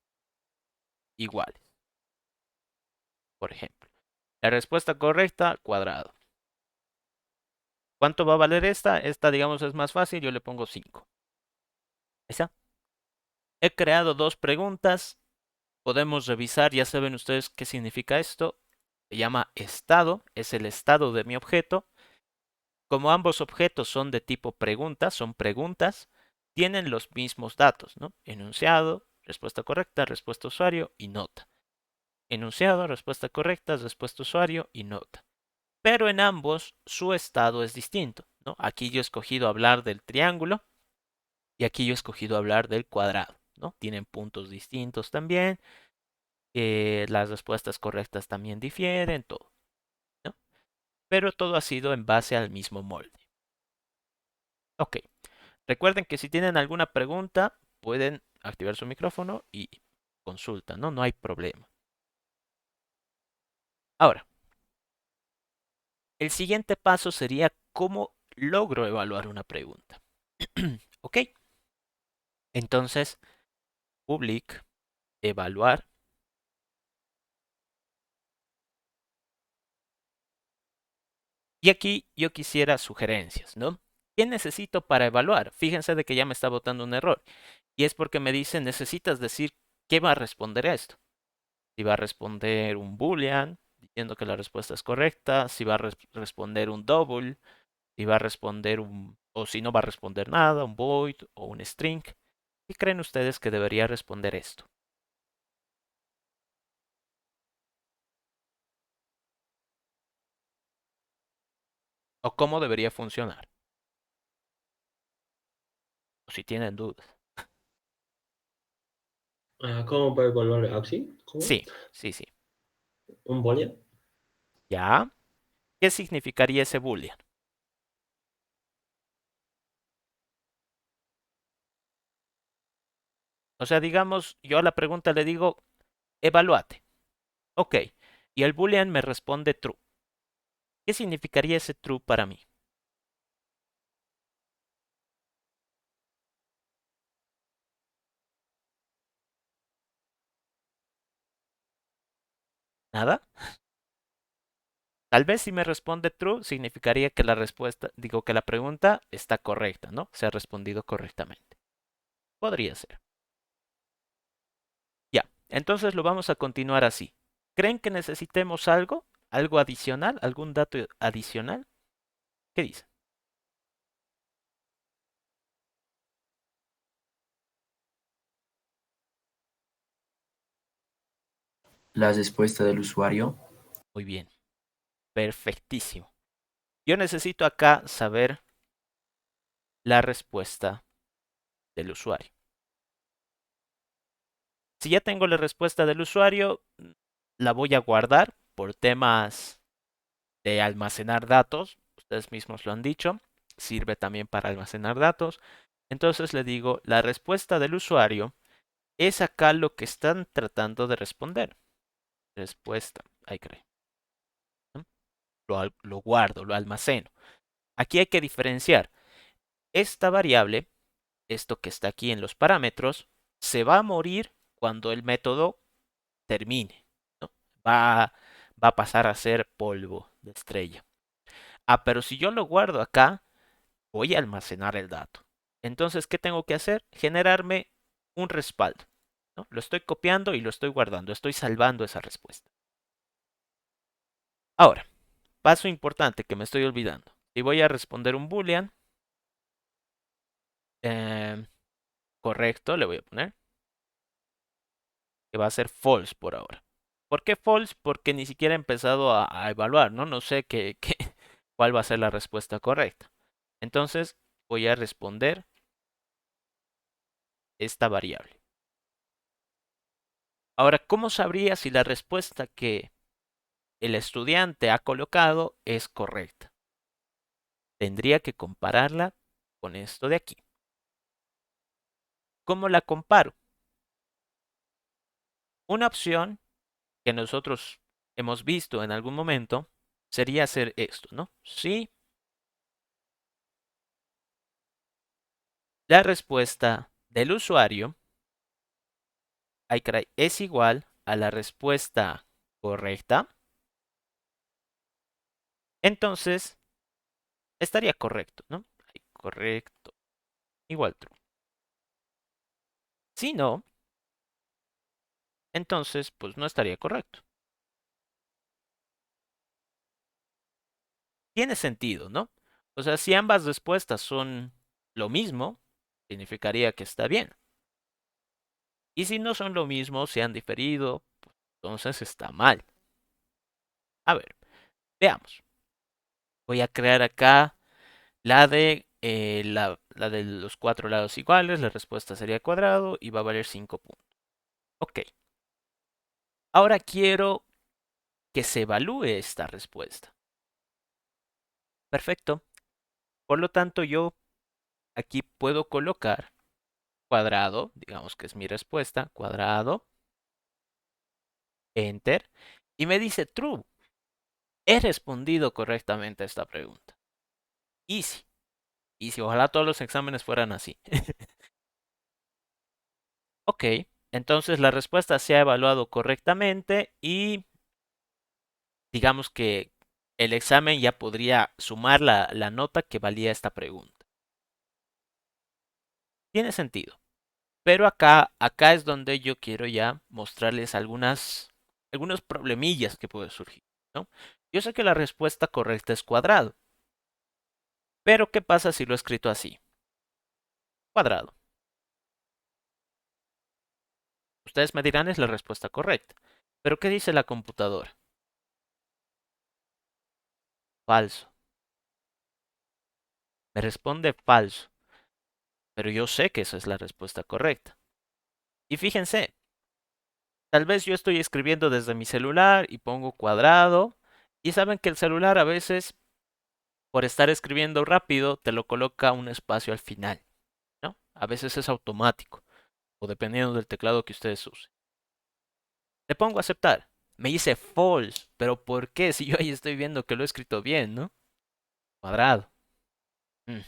iguales? Por ejemplo. La respuesta correcta, cuadrado. ¿Cuánto va a valer esta? Esta, digamos, es más fácil. Yo le pongo 5. ¿Esa? He creado dos preguntas. Podemos revisar. Ya saben ustedes qué significa esto. Se llama estado. Es el estado de mi objeto. Como ambos objetos son de tipo pregunta, son preguntas, tienen los mismos datos, ¿no? Enunciado, respuesta correcta, respuesta usuario y nota. Enunciado, respuesta correcta, respuesta usuario y nota. Pero en ambos su estado es distinto, ¿no? Aquí yo he escogido hablar del triángulo y aquí yo he escogido hablar del cuadrado, ¿no? Tienen puntos distintos también. Las respuestas correctas también difieren, todo, ¿no? Pero todo ha sido en base al mismo molde. Ok. Recuerden que si tienen alguna pregunta, pueden activar su micrófono y consulta, ¿no? No hay problema. Ahora, el siguiente paso sería cómo logro evaluar una pregunta. ¿Ok? Entonces, public, evaluar. Y aquí yo quisiera sugerencias, ¿no? ¿Qué necesito para evaluar? Fíjense de que ya me está botando un error. Y es porque me dice, necesitas decir qué va a responder a esto. Si va a responder un boolean, diciendo que la respuesta es correcta, si va a responder un double, si va a responder o si no va a responder nada, un void o un string. ¿Qué creen ustedes que debería responder esto? o cómo debería funcionar. O si tienen dudas. ¿Cómo puede evaluar así? ¿Cómo? Sí, sí, sí. ¿Un boolean? ¿Ya? ¿Qué significaría ese boolean? O sea, digamos, yo a la pregunta le digo, evalúate. Ok. Y el boolean me responde true. ¿Qué significaría ese true para mí? ¿Nada? Tal vez si me responde true, significaría que la respuesta, digo que la pregunta está correcta, ¿no? Se ha respondido correctamente. Podría ser. Ya, entonces lo vamos a continuar así. ¿Creen que necesitemos algo? ¿Algo adicional? ¿Algún dato adicional? ¿Qué dice? La respuesta del usuario. Muy bien. Perfectísimo. Yo necesito acá saber la respuesta del usuario. Si ya tengo la respuesta del usuario, la voy a guardar por temas de almacenar datos. Ustedes mismos lo han dicho. Sirve también para almacenar datos. Entonces le digo, la respuesta del usuario es acá lo que están tratando de responder. Respuesta. Ahí cree. Lo guardo, lo almaceno. Aquí hay que diferenciar. Esta variable, esto que está aquí en los parámetros, se va a morir cuando el método termine, ¿no? Va a pasar a ser polvo de estrella. Ah, pero si yo lo guardo acá, voy a almacenar el dato. Entonces, ¿qué tengo que hacer? Generarme un respaldo, ¿no? Lo estoy copiando y lo estoy guardando, estoy salvando esa respuesta. Ahora, paso importante que me estoy olvidando. Si voy a responder un boolean, correcto, le voy a poner, que va a ser false por ahora. ¿Por qué false? Porque ni siquiera he empezado a evaluar, ¿no? No sé cuál va a ser la respuesta correcta. Entonces voy a responder esta variable. Ahora, ¿cómo sabría si la respuesta que el estudiante ha colocado es correcta? Tendría que compararla con esto de aquí. ¿Cómo la comparo? Una opción que nosotros hemos visto en algún momento sería hacer esto, ¿no? Si la respuesta del usuario es igual a la respuesta correcta, entonces estaría correcto, ¿no? Correcto, igual true. Si no, entonces pues no estaría correcto. Tiene sentido, ¿no? O sea, si ambas respuestas son lo mismo, significaría que está bien. Y si no son lo mismo, se han diferido, pues, entonces está mal. A ver, veamos. Voy a crear acá la de los 4 lados iguales, la respuesta sería cuadrado y va a valer 5 puntos. Ok. Ahora quiero que se evalúe esta respuesta. Perfecto. Por lo tanto, yo aquí puedo colocar cuadrado, digamos que es mi respuesta, cuadrado, enter, y me dice true. He respondido correctamente a esta pregunta. Easy. Easy. Ojalá todos los exámenes fueran así. Ok. Entonces la respuesta se ha evaluado correctamente y digamos que el examen ya podría sumar la nota que valía esta pregunta. Tiene sentido. Pero acá es donde yo quiero ya mostrarles algunos problemillas que pueden surgir, ¿no? Yo sé que la respuesta correcta es cuadrado. Pero ¿qué pasa si lo he escrito así? Cuadrado. Ustedes me dirán es la respuesta correcta. Pero ¿qué dice la computadora? Falso. me responde falso, pero yo sé que esa es la respuesta correcta. Y fíjense, tal vez yo estoy escribiendo desde mi celular y pongo cuadrado, y saben que el celular a veces, por estar escribiendo rápido, te lo coloca un espacio al final, ¿no? A veces es automático, o dependiendo del teclado que ustedes usen. Le pongo aceptar. Me dice false, pero ¿por qué? Si yo ahí estoy viendo que lo he escrito bien, ¿no? Cuadrado. Mm.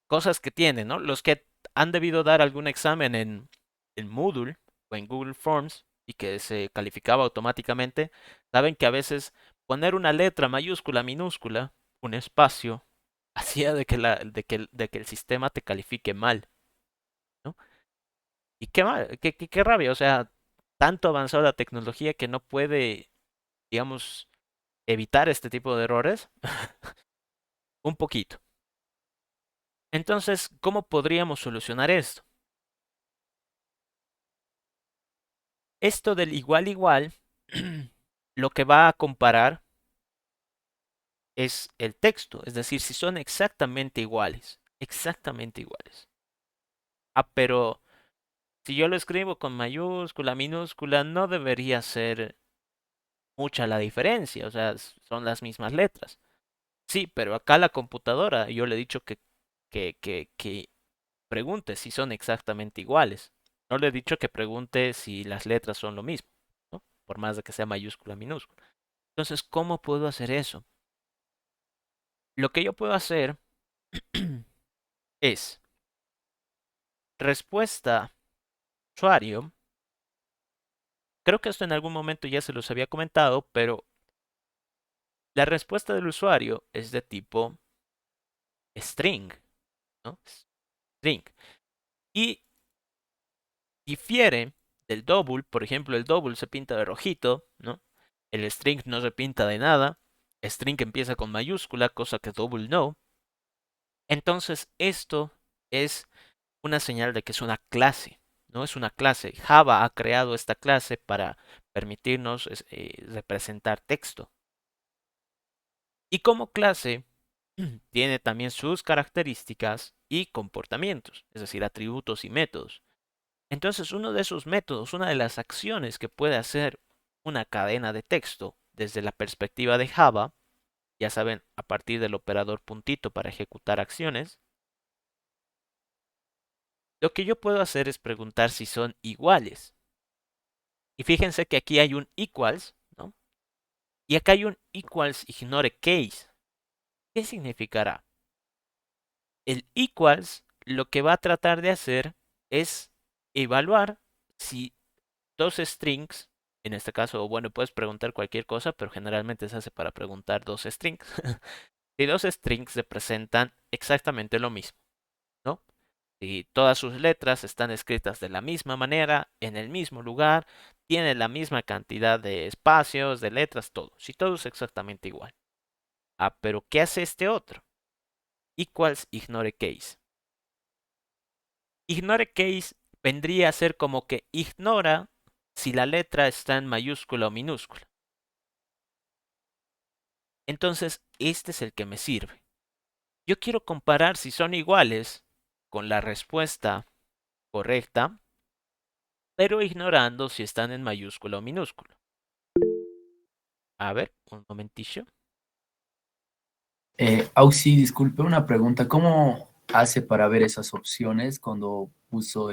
Cosas que tienen, ¿no? Los que han debido dar algún examen en Moodle o en Google Forms y que se calificaba automáticamente, saben que a veces poner una letra mayúscula, minúscula, un espacio, hacía de que, de que el sistema te califique mal, ¿no? Y qué mal, qué rabia, o sea, tanto avanzó la tecnología que no puede, digamos, evitar este tipo de errores. Un poquito. Entonces, ¿cómo podríamos solucionar esto? Esto del igual igual, lo que va a comparar es el texto, es decir, si son exactamente iguales, exactamente iguales. Ah, pero si yo lo escribo con mayúscula, minúscula, no debería ser mucha la diferencia, o sea, son las mismas letras. Sí, pero acá la computadora, yo le he dicho que pregunte si son exactamente iguales. No le he dicho que pregunte si las letras son lo mismo, ¿no? Por más de que sea mayúscula, minúscula. Entonces, ¿cómo puedo hacer eso? Lo que yo puedo hacer es respuesta usuario. Creo que esto en algún momento ya se los había comentado, pero la respuesta del usuario es de tipo string, ¿no? String. Y difiere del double, por ejemplo, el double se pinta de rojito, ¿no? El string no se pinta de nada. String empieza con mayúscula, cosa que double no. Entonces, esto es una señal de que es una clase, ¿no? Es una clase. Java ha creado esta clase para permitirnos representar texto. Y como clase, tiene también sus características y comportamientos, es decir, atributos y métodos. Entonces, uno de esos métodos, una de las acciones que puede hacer una cadena de texto desde la perspectiva de Java, ya saben, a partir del operador puntito para ejecutar acciones, lo que yo puedo hacer es preguntar si son iguales. Y fíjense que aquí hay un equals, ¿no? Y acá hay un equals ignore case. ¿Qué significará? El equals lo que va a tratar de hacer es evaluar si dos strings, en este caso, bueno, puedes preguntar cualquier cosa, pero generalmente se hace para preguntar dos strings. Si dos strings representan exactamente lo mismo, ¿no? Si todas sus letras están escritas de la misma manera, en el mismo lugar, tienen la misma cantidad de espacios, de letras, todo. Si todo es exactamente igual. Ah, pero ¿qué hace este otro? Equals ignore case. Ignore case vendría a ser como que ignora si la letra está en mayúscula o minúscula. Entonces, este es el que me sirve. Yo quiero comparar si son iguales con la respuesta correcta, pero ignorando si están en mayúscula o minúscula. A ver, un momentillo. Auxi, disculpe una pregunta. ¿Cómo hace para ver esas opciones cuando puso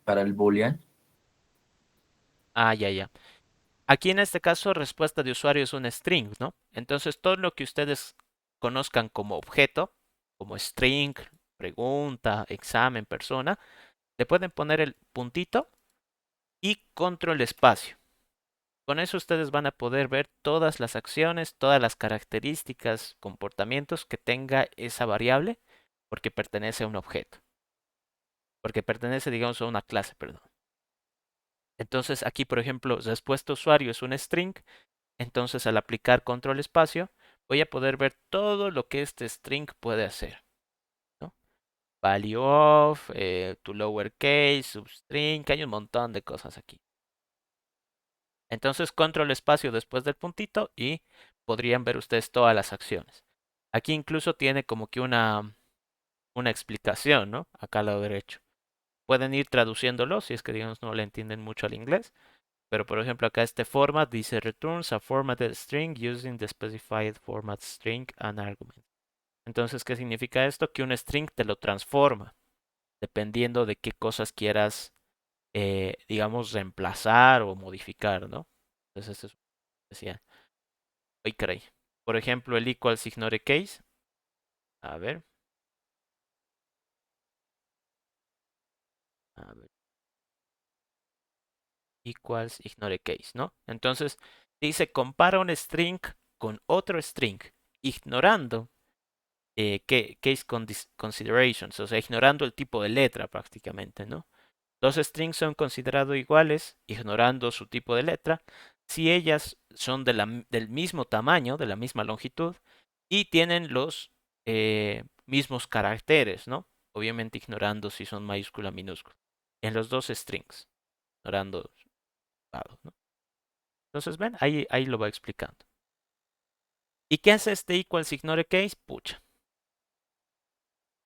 para el boolean? Ah, ya. Aquí en este caso, respuesta de usuario es un string, ¿no? Entonces, todo lo que ustedes conozcan como objeto, como string, pregunta, examen, persona, le pueden poner el puntito y control espacio. Con eso ustedes van a poder ver todas las acciones, todas las características, comportamientos que tenga esa variable, porque pertenece a un objeto. Porque pertenece, digamos, a una clase, perdón. Entonces, aquí, por ejemplo, respuesta usuario es un string. Entonces, al aplicar control espacio, voy a poder ver todo lo que este string puede hacer, ¿no? Value of, to lowercase, substring, hay un montón de cosas aquí. Entonces, control espacio después del puntito y podrían ver ustedes todas las acciones. Aquí incluso tiene como que una explicación, ¿no? Acá al lado derecho. Pueden ir traduciéndolo si es que, digamos, no le entienden mucho al inglés. Pero, por ejemplo, acá este format dice returns a formatted string using the specified format string and argument. Entonces, ¿qué significa esto? Que un string te lo transforma, dependiendo de qué cosas quieras, digamos, reemplazar o modificar, ¿no? Entonces, esto es decía. Ay, caray. Por ejemplo, el equals ignore case. A ver. A ver. Equals ignore case, ¿no? Entonces, dice compara un string con otro string, ignorando case considerations, o sea, ignorando el tipo de letra prácticamente, ¿no? Dos strings son considerados iguales, ignorando su tipo de letra, si ellas son del mismo tamaño, de la misma longitud, y tienen los mismos caracteres, ¿no? Obviamente ignorando si son mayúscula, minúscula. En los dos strings, ignorando lados, ¿no? Entonces, ven, ahí lo va explicando. ¿Y qué hace este equals ignore case? Pucha.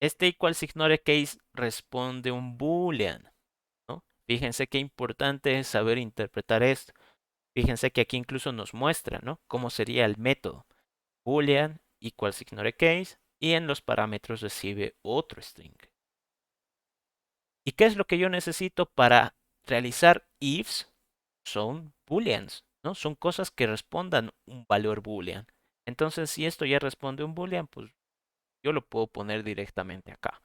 Este equals ignore case responde un boolean, ¿no? Fíjense qué importante es saber interpretar esto. Fíjense que aquí incluso nos muestra, ¿no? Cómo sería el método. Boolean equals ignore case y en los parámetros recibe otro string. ¿Y qué es lo que yo necesito para realizar ifs? Son booleans, ¿no? Son cosas que respondan un valor boolean. Entonces, si esto ya responde un boolean, pues yo lo puedo poner directamente acá.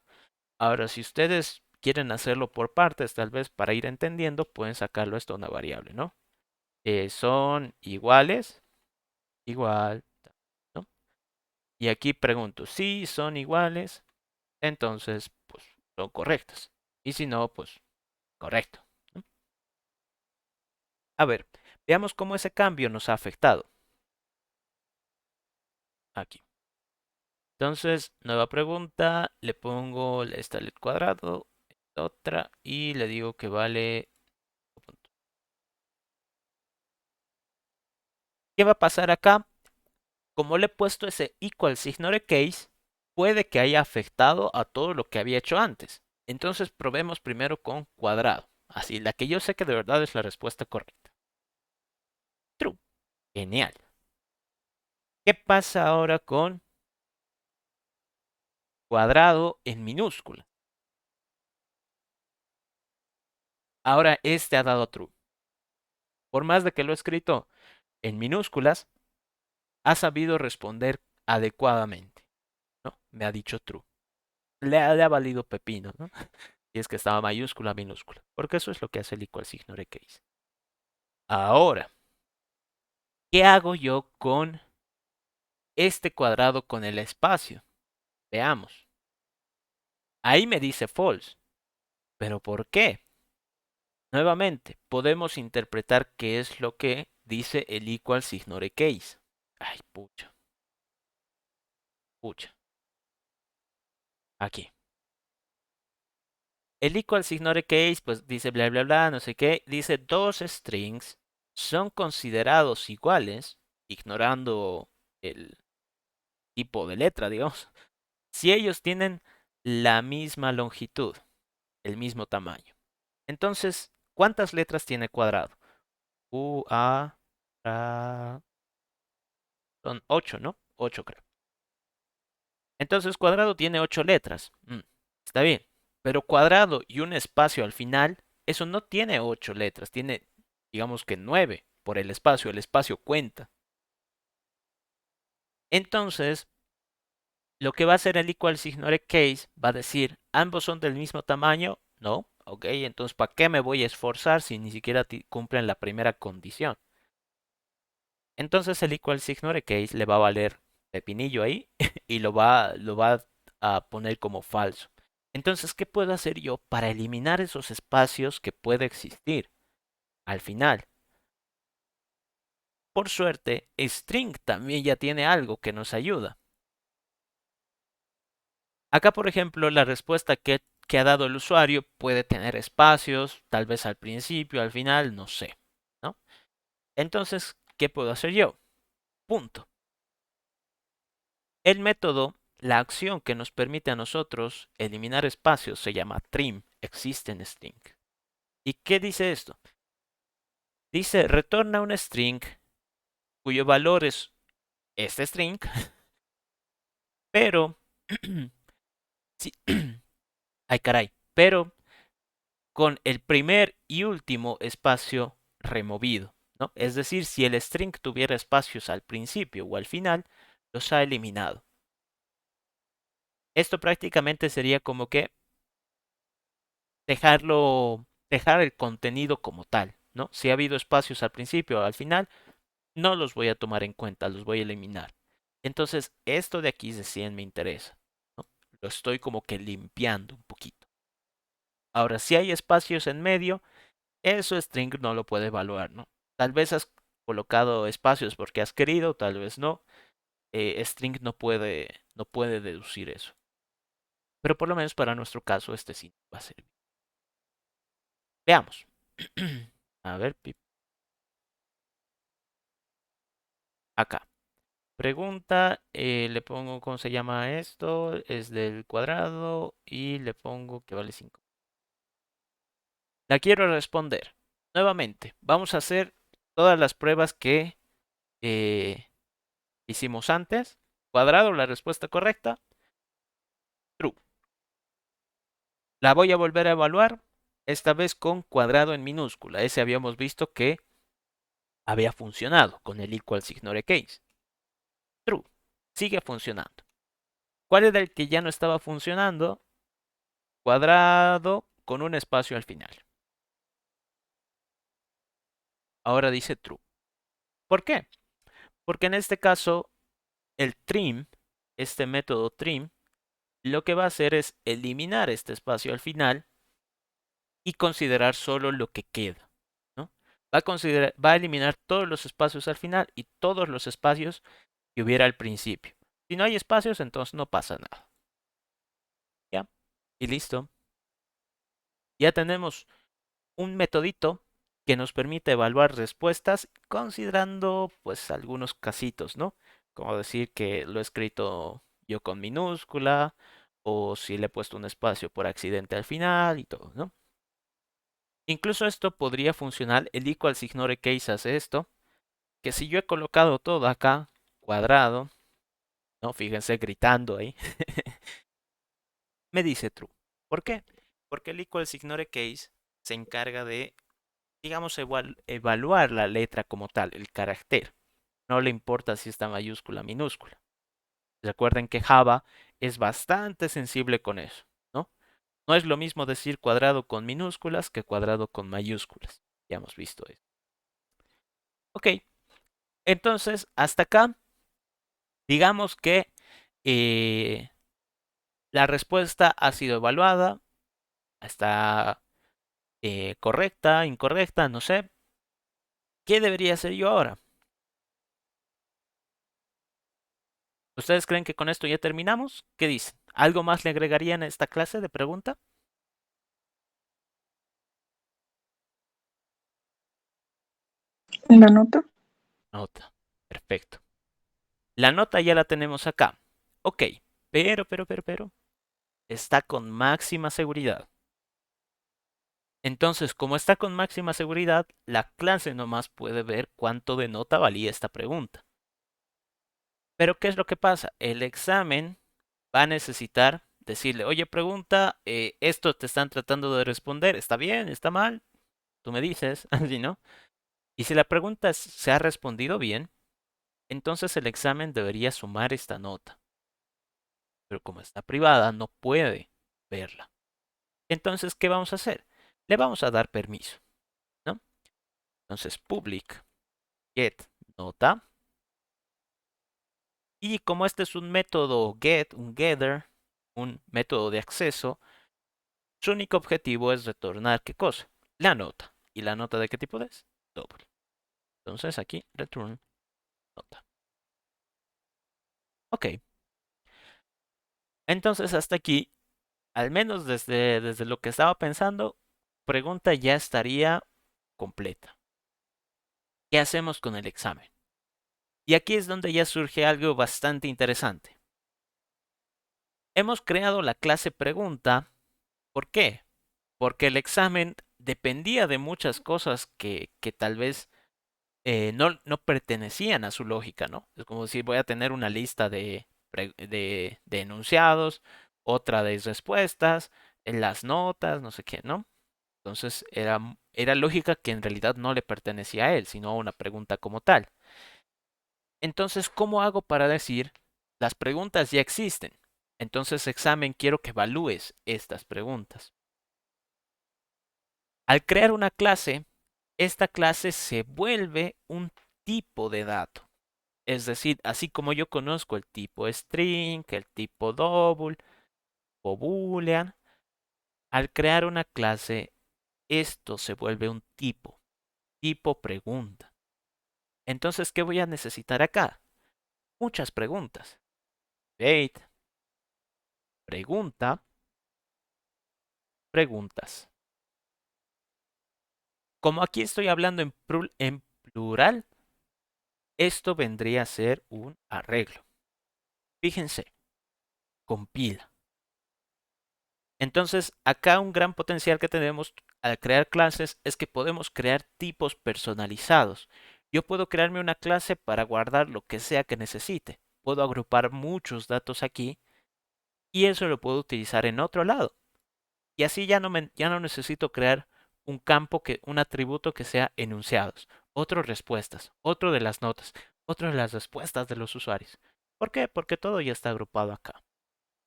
Ahora, si ustedes quieren hacerlo por partes, tal vez para ir entendiendo, pueden sacarlo esto a una variable, ¿no? Son iguales, igual, ¿no? Y aquí pregunto, si son iguales, entonces, pues, son correctas. Y si no, pues, correcto, ¿no? A ver, veamos cómo ese cambio nos ha afectado. Aquí. Entonces, nueva pregunta, le pongo esta al cuadrado, otra, y le digo que vale. ¿Qué va a pasar acá? Como le he puesto ese equals ignore case, puede que haya afectado a todo lo que había hecho antes. Entonces probemos primero con cuadrado. Así, la que yo sé que de verdad es la respuesta correcta. True. Genial. ¿Qué pasa ahora con cuadrado en minúscula? Ahora este ha dado true. Por más de que lo he escrito en minúsculas, ha sabido responder adecuadamente, ¿no? Me ha dicho true. Le ha valido pepino, ¿no? Y es que estaba mayúscula, minúscula. Porque eso es lo que hace el equals ignore case. Ahora, ¿qué hago yo con este cuadrado con el espacio? Veamos. Ahí me dice false. ¿Pero por qué? Nuevamente, podemos interpretar qué es lo que dice el equals ignore case. Ay, pucha. Pucha. Aquí. El equals ignore case, pues dice bla bla bla, no sé qué. Dice dos strings son considerados iguales, ignorando el tipo de letra, digamos, si ellos tienen la misma longitud, el mismo tamaño. Entonces, ¿cuántas letras tiene cuadrado? U, A, A, son 8, ¿no? 8 creo. Entonces, cuadrado tiene 8 letras. Está bien. Pero cuadrado y un espacio al final, eso no tiene 8 letras, tiene, digamos que 9 por el espacio cuenta. Entonces, lo que va a hacer el equals ignore case va a decir, ambos son del mismo tamaño, no, ok, entonces ¿para qué me voy a esforzar si ni siquiera cumplen la primera condición? Entonces el equals ignore case le va a valer pepinillo ahí y lo va a poner como falso. Entonces, ¿qué puedo hacer yo para eliminar esos espacios que puede existir al final? Por suerte, string también ya tiene algo que nos ayuda. Acá, por ejemplo, la respuesta que ha dado el usuario puede tener espacios, tal vez al principio, al final, no sé, ¿no? Entonces, ¿qué puedo hacer yo? Punto. El método, la acción que nos permite a nosotros eliminar espacios se llama trim, existen string. ¿Y qué dice esto? Dice, retorna un string cuyo valor es este string, pero, sí, ay caray, pero con el primer y último espacio removido, ¿no? Es decir, si el string tuviera espacios al principio o al final, los ha eliminado. Esto prácticamente sería como que dejar el contenido como tal, ¿no? Si ha habido espacios al principio o al final, no los voy a tomar en cuenta, los voy a eliminar. Entonces, esto de aquí recién me interesa, ¿no? Lo estoy como que limpiando un poquito. Ahora, si hay espacios en medio, eso string no lo puede evaluar, ¿no? Tal vez has colocado espacios porque has querido, tal vez no. String no puede deducir eso. Pero por lo menos para nuestro caso, este sí va a servir. Veamos. A ver, acá. Pregunta, le pongo cómo se llama esto, es del cuadrado y le pongo que vale 5. La quiero responder. Nuevamente, vamos a hacer todas las pruebas que hicimos antes. Cuadrado, la respuesta correcta. True. La voy a volver a evaluar, esta vez con cuadrado en minúscula. Ese habíamos visto que había funcionado con el equals ignore case. True. Sigue funcionando. ¿Cuál era el que ya no estaba funcionando? Cuadrado con un espacio al final. Ahora dice true. ¿Por qué? Porque en este caso el trim, este método trim, lo que va a hacer es eliminar este espacio al final y considerar solo lo que queda, ¿no? Va a eliminar todos los espacios al final y todos los espacios que hubiera al principio. Si no hay espacios, entonces no pasa nada. ¿Ya? Y listo. Ya tenemos un metodito que nos permite evaluar respuestas considerando pues algunos casitos, ¿no? Como decir que lo he escrito yo con minúscula o si le he puesto un espacio por accidente al final y todo, ¿no? Incluso esto podría funcionar, el equals ignore case hace esto, que si yo he colocado todo acá, cuadrado, ¿no? Fíjense gritando ahí, me dice true. ¿Por qué? Porque el equals ignore case se encarga de, digamos, evaluar la letra como tal, el carácter. No le importa si está mayúscula o minúscula. Recuerden que Java es bastante sensible con eso, ¿no? No es lo mismo decir cuadrado con minúsculas que cuadrado con mayúsculas. Ya hemos visto eso. Ok, entonces hasta acá, digamos que la respuesta ha sido evaluada, está correcta, incorrecta, no sé. ¿Qué debería hacer yo ahora? ¿Ustedes creen que con esto ya terminamos? ¿Qué dicen? ¿Algo más le agregarían a esta clase de pregunta? La nota. Nota. Perfecto. La nota ya la tenemos acá. Ok, pero. Está con máxima seguridad. Entonces, como está con máxima seguridad, la clase nomás puede ver cuánto de nota valía esta pregunta. Pero, ¿qué es lo que pasa? El examen va a necesitar decirle, oye, pregunta, esto te están tratando de responder, ¿está bien? ¿Está mal? Tú me dices, así, ¿no? Y si la pregunta se ha respondido bien, entonces el examen debería sumar esta nota. Pero como está privada, no puede verla. Entonces, ¿qué vamos a hacer? Le vamos a dar permiso, ¿no? Entonces, public get nota. Y como este es un método get, un getter, un método de acceso, su único objetivo es retornar ¿qué cosa? La nota. ¿Y la nota de qué tipo es? Doble. Entonces aquí return nota. Ok. Entonces hasta aquí, al menos desde lo que estaba pensando, pregunta ya estaría completa. ¿Qué hacemos con el examen? Y aquí es donde ya surge algo bastante interesante. hemos creado la clase pregunta. ¿Por qué? Porque el examen dependía de muchas cosas que tal vez no pertenecían a su lógica, ¿no? Es como decir, voy a tener una lista de enunciados, otra de respuestas, en las notas, no sé qué, ¿no? Entonces era lógica que en realidad no le pertenecía a él, sino a una pregunta como tal. Entonces, ¿cómo hago para decir las preguntas ya existen? Entonces, examen, quiero que evalúes estas preguntas. Al crear una clase, esta clase se vuelve un tipo de dato. Es decir, así como yo conozco el tipo string, el tipo double o boolean, al crear una clase, esto se vuelve un tipo pregunta. Entonces, ¿qué voy a necesitar acá? Muchas preguntas. Wait, pregunta, preguntas. Como aquí estoy hablando en plural, esto vendría a ser un arreglo. Fíjense, compila. Entonces, acá un gran potencial que tenemos al crear clases es que podemos crear tipos personalizados. Yo puedo crearme una clase para guardar lo que sea que necesite. Puedo agrupar muchos datos aquí y eso lo puedo utilizar en otro lado. Y así ya no necesito crear un campo, un atributo que sea enunciados, otro respuestas, otro de las notas, otro de las respuestas de los usuarios. ¿Por qué? Porque todo ya está agrupado acá.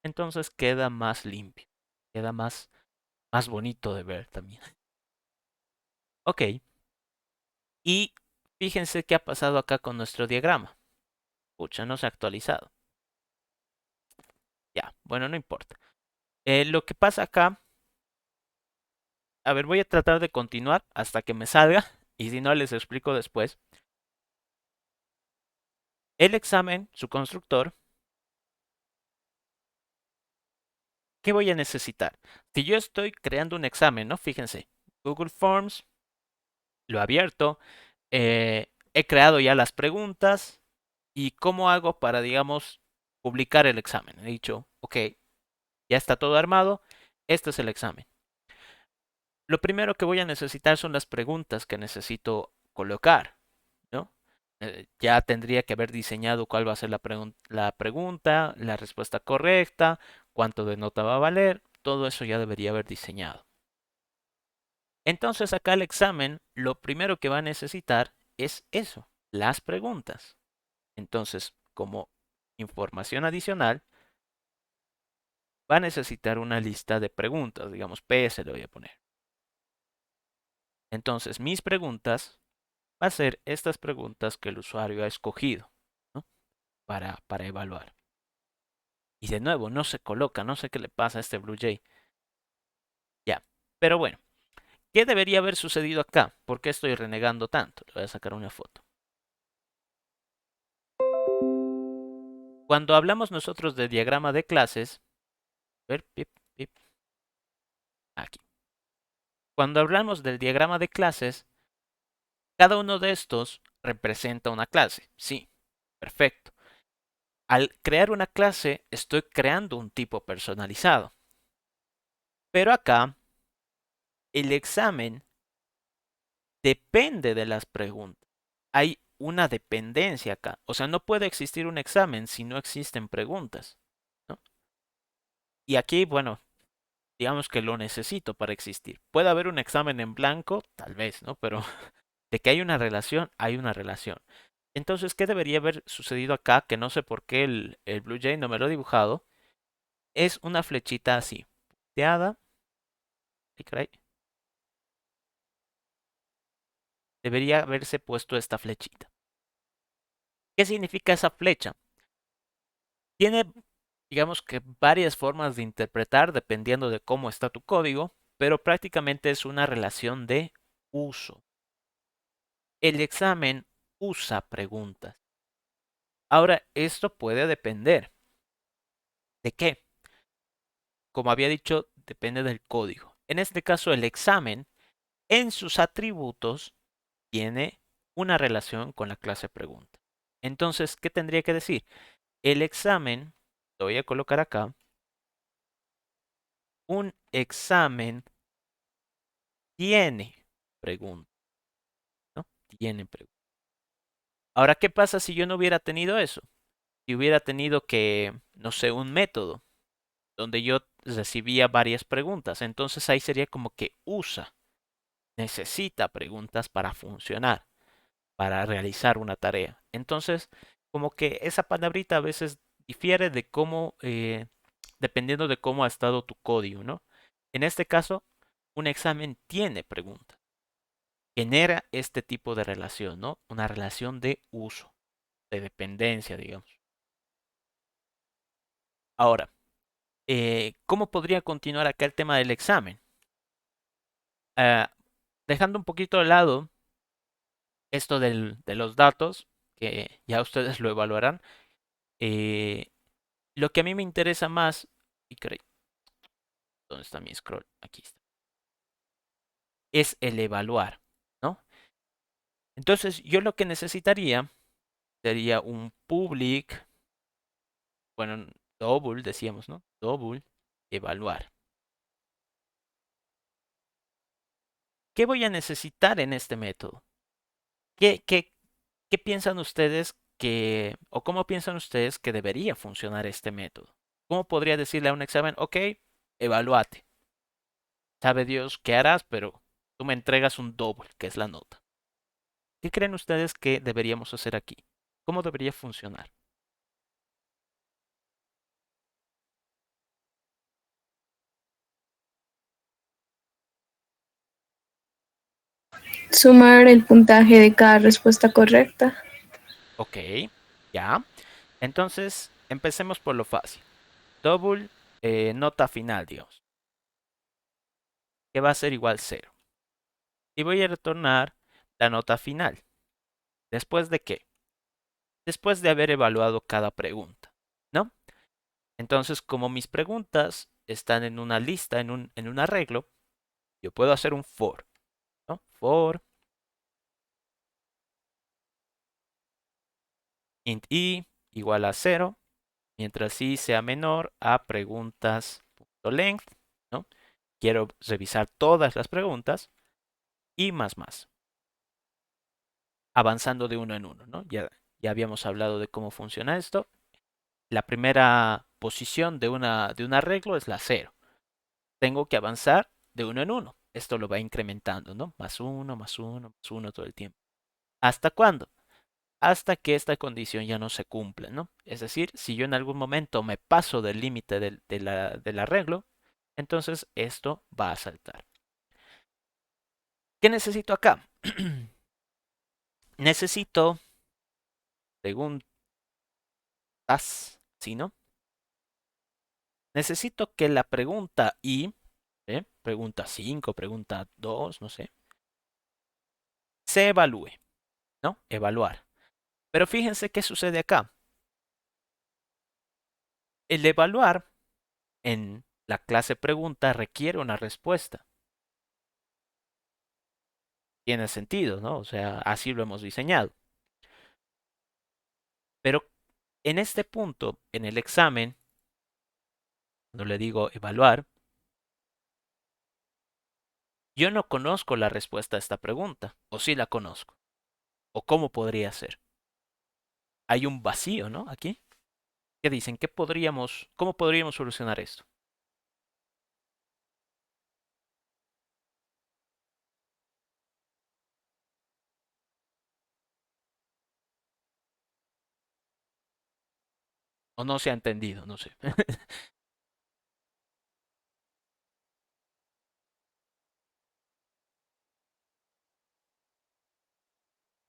Entonces queda más limpio, queda más bonito de ver también. Ok. Y fíjense qué ha pasado acá con nuestro diagrama. Pucha, no se ha actualizado. Ya, bueno, no importa. Lo que pasa acá. A ver, voy a tratar de continuar hasta que me salga. Y si no, les explico después. El examen, su constructor. ¿Qué voy a necesitar? Si yo estoy creando un examen, ¿no? Fíjense. Google Forms. Lo he abierto. He creado ya las preguntas. ¿Y cómo hago para, digamos, publicar el examen? He dicho, ok, ya está todo armado. Este es el examen. Lo primero que voy a necesitar son las preguntas que necesito colocar, ¿no? Ya tendría que haber diseñado cuál va a ser la pregunta, la respuesta correcta, cuánto de nota va a valer. Todo eso ya debería haber diseñado. Entonces acá el examen, lo primero que va a necesitar es eso, las preguntas. Entonces, como información adicional, va a necesitar una lista de preguntas, digamos PS le voy a poner. Entonces, mis preguntas va a ser estas preguntas que el usuario ha escogido, ¿no? para evaluar. Y de nuevo, no se coloca, no sé qué le pasa a este BlueJ. Ya, pero bueno, ¿qué debería haber sucedido acá? ¿Por qué estoy renegando tanto? Le voy a sacar una foto. Cuando hablamos nosotros de diagrama de clases, a ver, aquí. Cuando hablamos del diagrama de clases, cada uno de estos representa una clase. Sí, perfecto. Al crear una clase, estoy creando un tipo personalizado. Pero acá, el examen depende de las preguntas. Hay una dependencia acá. O sea, no puede existir un examen si no existen preguntas, ¿no? Y aquí, bueno, digamos que lo necesito para existir. Puede haber un examen en blanco, tal vez, ¿no? Pero de que hay una relación, hay una relación. Entonces, ¿qué debería haber sucedido acá? Que no sé por qué el BlueJ no me lo ha dibujado. Es una flechita así, punteada. Ay, caray. Debería haberse puesto esta flechita. ¿Qué significa esa flecha? Tiene, digamos que varias formas de interpretar dependiendo de cómo está tu código, pero prácticamente es una relación de uso. El examen usa preguntas. Ahora, esto puede depender. ¿De qué? Como había dicho, depende del código. En este caso, el examen en sus atributos tiene una relación con la clase pregunta. Entonces, ¿qué tendría que decir? El examen, lo voy a colocar acá, un examen tiene preguntas, ¿no? Tiene preguntas. Ahora, ¿qué pasa si yo no hubiera tenido eso? Si hubiera tenido que, no sé, un método donde yo recibía varias preguntas, entonces ahí sería como que necesita preguntas para funcionar, para realizar una tarea. Entonces, como que esa palabrita a veces difiere de cómo, dependiendo de cómo ha estado tu código, ¿no? En este caso, un examen tiene preguntas. Genera este tipo de relación, ¿no? Una relación de uso, de dependencia, digamos. Ahora, ¿cómo podría continuar acá el tema del examen? Dejando un poquito de lado esto de los datos, que ya ustedes lo evaluarán, lo que a mí me interesa más, y ¿dónde está mi scroll? Aquí está. Es el evaluar, ¿no? Entonces, yo lo que necesitaría sería un public, bueno, double, decíamos, ¿no? Double, evaluar. ¿Qué voy a necesitar en este método? ¿Qué piensan ustedes o cómo piensan ustedes que debería funcionar este método? ¿Cómo podría decirle a un examen, ok, evalúate? Sabe Dios qué harás, pero tú me entregas un double, que es la nota. ¿Qué creen ustedes que deberíamos hacer aquí? ¿Cómo debería funcionar? Sumar el puntaje de cada respuesta correcta. Ok, ya. Entonces, empecemos por lo fácil. Double, nota final, digamos, que va a ser igual 0. Y voy a retornar la nota final. ¿Después de qué? Después de haber evaluado cada pregunta, ¿no? Entonces, como mis preguntas están en una lista, en un arreglo, yo puedo hacer un for, ¿no? For int i igual a 0, mientras i sea menor a preguntas.length, ¿no? Quiero revisar todas las preguntas y más. Avanzando de uno en uno, ¿no? Ya habíamos hablado de cómo funciona esto. La primera posición de un arreglo es la 0. Tengo que avanzar de uno en uno. Esto lo va incrementando, ¿no? Más uno, más uno, más uno todo el tiempo. ¿Hasta cuándo? Hasta que esta condición ya no se cumple, ¿no? Es decir, si yo en algún momento me paso del límite del arreglo, entonces esto va a saltar. ¿Qué necesito acá? Necesito preguntas, ¿sí, no? Necesito que la pregunta i, pregunta 5, pregunta 2, no sé, se evalúe, ¿no? Evaluar. Pero fíjense qué sucede acá. El evaluar en la clase pregunta requiere una respuesta. Tiene sentido, ¿no? O sea, así lo hemos diseñado. Pero en este punto, en el examen, cuando le digo evaluar, yo no conozco la respuesta a esta pregunta, o sí la conozco, o cómo podría ser. Hay un vacío, ¿no? Aquí. ¿Qué dicen? ¿Cómo podríamos solucionar esto? O no se ha entendido, no sé.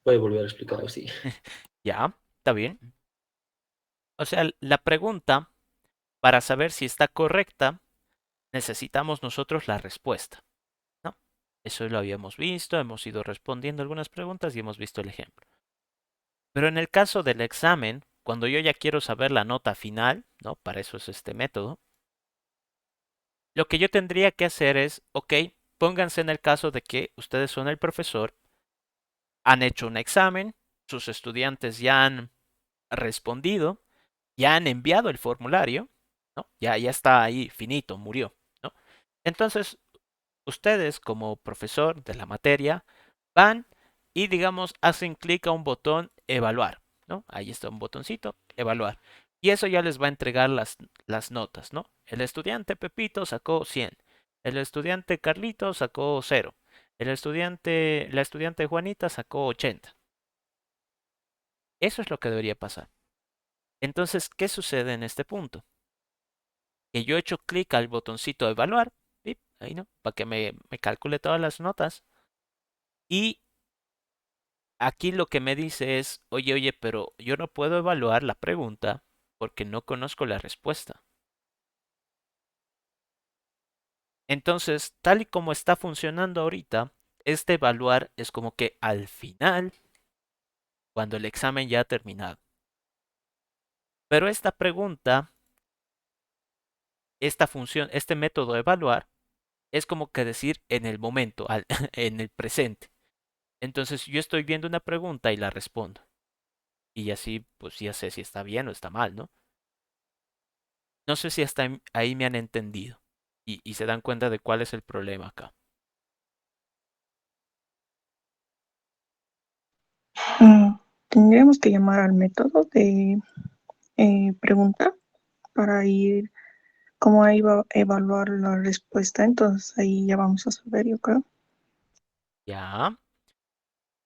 Puede volver a explicar así. Ya, está bien. O sea, la pregunta, para saber si está correcta, necesitamos nosotros la respuesta, ¿no? Eso lo habíamos visto, hemos ido respondiendo algunas preguntas y hemos visto el ejemplo. Pero en el caso del examen, cuando yo ya quiero saber la nota final, ¿no? Para eso es este método. Lo que yo tendría que hacer es, ok, pónganse en el caso de que ustedes son el profesor, han hecho un examen, sus estudiantes ya han respondido, ya han enviado el formulario, ¿no? Ya está ahí, finito, murió, ¿no? Entonces, ustedes como profesor de la materia van y digamos hacen clic a un botón evaluar, ¿no? Ahí está un botoncito, evaluar. Y eso ya les va a entregar las notas, ¿no? El estudiante Pepito sacó 100. El estudiante Carlito sacó 0. La estudiante Juanita sacó 80. Eso es lo que debería pasar. Entonces, ¿qué sucede en este punto? Que yo he hecho clic al botoncito evaluar, ¿sí? Ahí no, para que me calcule todas las notas. Y aquí lo que me dice es, oye, pero yo no puedo evaluar la pregunta porque no conozco la respuesta. Entonces, tal y como está funcionando ahorita, este evaluar es como que al final, cuando el examen ya ha terminado. Pero esta pregunta, esta función, este método de evaluar, es como que decir en el momento, en el presente. Entonces, yo estoy viendo una pregunta y la respondo. Y así, pues ya sé si está bien o está mal, ¿no? No sé si hasta ahí me han entendido y se dan cuenta de cuál es el problema acá. Tendríamos que llamar al método de pregunta para ir, cómo ahí va a evaluar la respuesta. Entonces ahí ya vamos a saber, yo creo. Ya.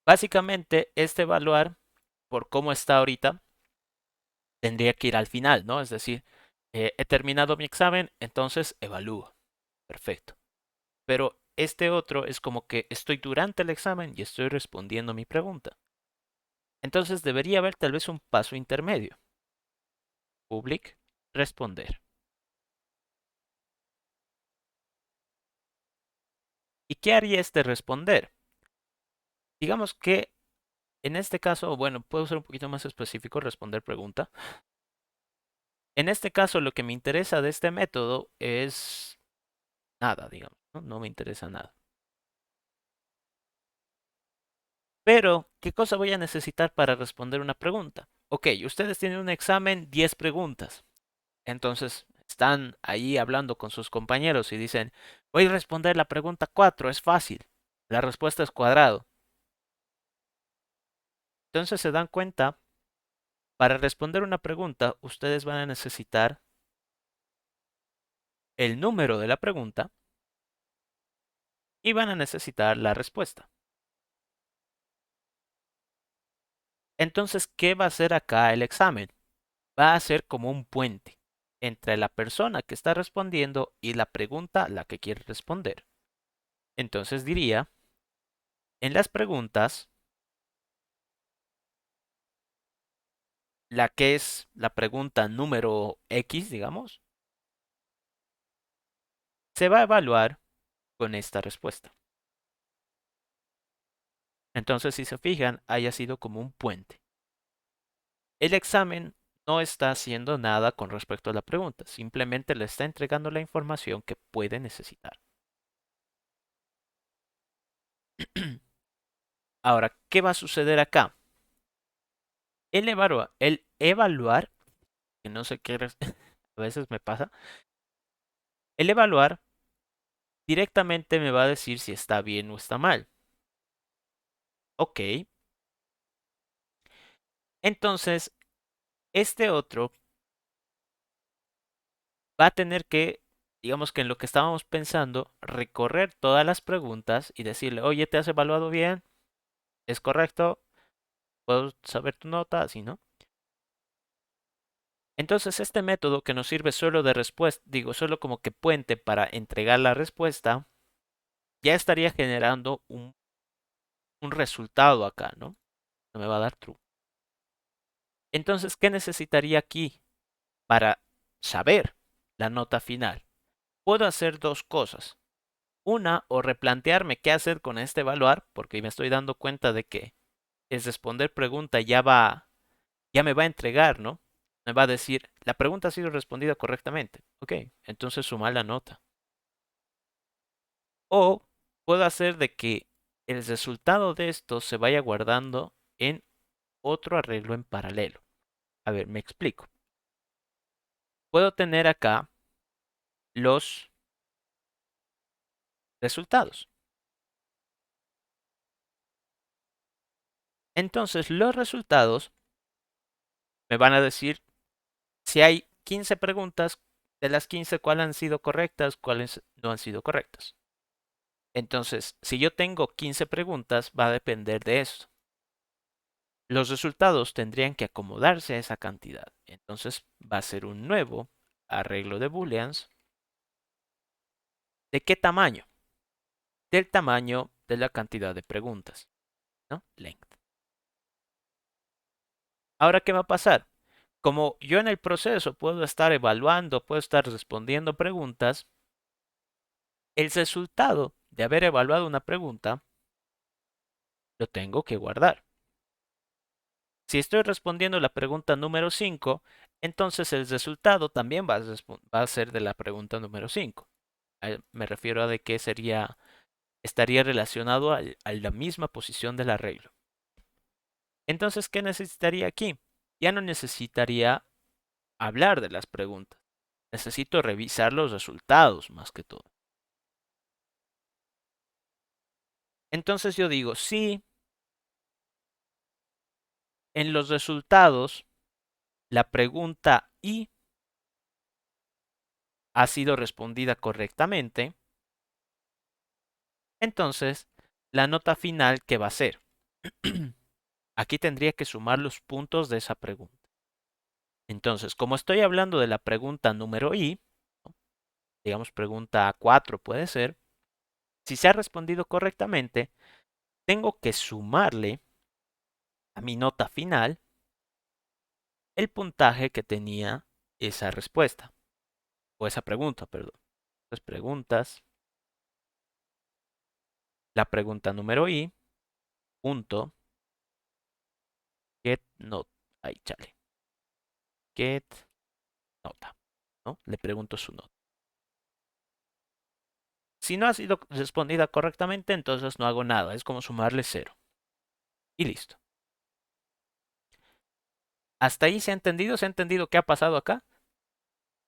Básicamente, este evaluar, por cómo está ahorita, tendría que ir al final, ¿no? Es decir, he terminado mi examen, entonces evalúo. Perfecto. Pero este otro es como que estoy durante el examen y estoy respondiendo mi pregunta. Entonces debería haber tal vez un paso intermedio. Public, responder. ¿Y qué haría este responder? Digamos que en este caso, bueno, puedo ser un poquito más específico, responder pregunta. En este caso, lo que me interesa de este método es nada, digamos, ¿no? No me interesa nada. Pero, ¿qué cosa voy a necesitar para responder una pregunta? Ok, ustedes tienen un examen, 10 preguntas. Entonces, están ahí hablando con sus compañeros y dicen, voy a responder la pregunta 4, es fácil. La respuesta es cuadrado. Entonces se dan cuenta, para responder una pregunta, ustedes van a necesitar el número de la pregunta y van a necesitar la respuesta. Entonces, ¿qué va a hacer acá el examen? Va a ser como un puente entre la persona que está respondiendo y la pregunta a la que quiere responder. Entonces diría, en las preguntas, la que es la pregunta número X, digamos, se va a evaluar con esta respuesta. Entonces, si se fijan, haya sido como un puente. El examen no está haciendo nada con respecto a la pregunta, simplemente le está entregando la información que puede necesitar. Ahora, ¿qué va a suceder acá? El evaluar, que no sé qué, a veces me pasa, el evaluar directamente me va a decir si está bien o está mal. Ok. Entonces, este otro va a tener que, digamos que en lo que estábamos pensando, recorrer todas las preguntas y decirle, oye, ¿te has evaluado bien? ¿Es correcto? ¿Puedo saber tu nota? Así, ¿no? Entonces, este método que nos sirve solo de respuesta, digo, solo como que puente para entregar la respuesta, ya estaría generando un resultado acá, ¿no? Me va a dar true. Entonces, ¿qué necesitaría aquí para saber la nota final? Puedo hacer dos cosas. Una, o replantearme qué hacer con este evaluar, porque me estoy dando cuenta de que el responder pregunta ya me va a entregar, ¿no? Me va a decir, la pregunta ha sido respondida correctamente. Ok, entonces suma la nota. O puedo hacer de que el resultado de esto se vaya guardando en otro arreglo en paralelo. A ver, me explico. Puedo tener acá los resultados. Entonces, los resultados me van a decir si hay 15 preguntas, de las 15, cuáles han sido correctas, cuáles no han sido correctas. Entonces, si yo tengo 15 preguntas, va a depender de eso. Los resultados tendrían que acomodarse a esa cantidad. Entonces, va a ser un nuevo arreglo de booleans. ¿De qué tamaño? Del tamaño de la cantidad de preguntas, ¿no? Length. Ahora, ¿qué va a pasar? Como yo en el proceso puedo estar evaluando, puedo estar respondiendo preguntas, el resultado de haber evaluado una pregunta lo tengo que guardar. Si estoy respondiendo la pregunta número 5, entonces el resultado también va a ser de la pregunta número 5. Me refiero a de que estaría relacionado a la misma posición del arreglo. Entonces, ¿qué necesitaría aquí? Ya no necesitaría hablar de las preguntas. Necesito revisar los resultados más que todo. Entonces yo digo, si en los resultados la pregunta I ha sido respondida correctamente, entonces la nota final, ¿qué va a ser? Aquí tendría que sumar los puntos de esa pregunta. Entonces, como estoy hablando de la pregunta número I, ¿no? Digamos pregunta 4 puede ser, si se ha respondido correctamente, tengo que sumarle a mi nota final el puntaje que tenía esa respuesta, o esa pregunta, perdón. Entonces, preguntas, la pregunta número I, punto, get nota, ahí chale, get nota, ¿no? Le pregunto su nota. Si no ha sido respondida correctamente, entonces no hago nada, es como sumarle 0. Y listo. ¿Hasta ahí se ha entendido? ¿Se ha entendido qué ha pasado acá?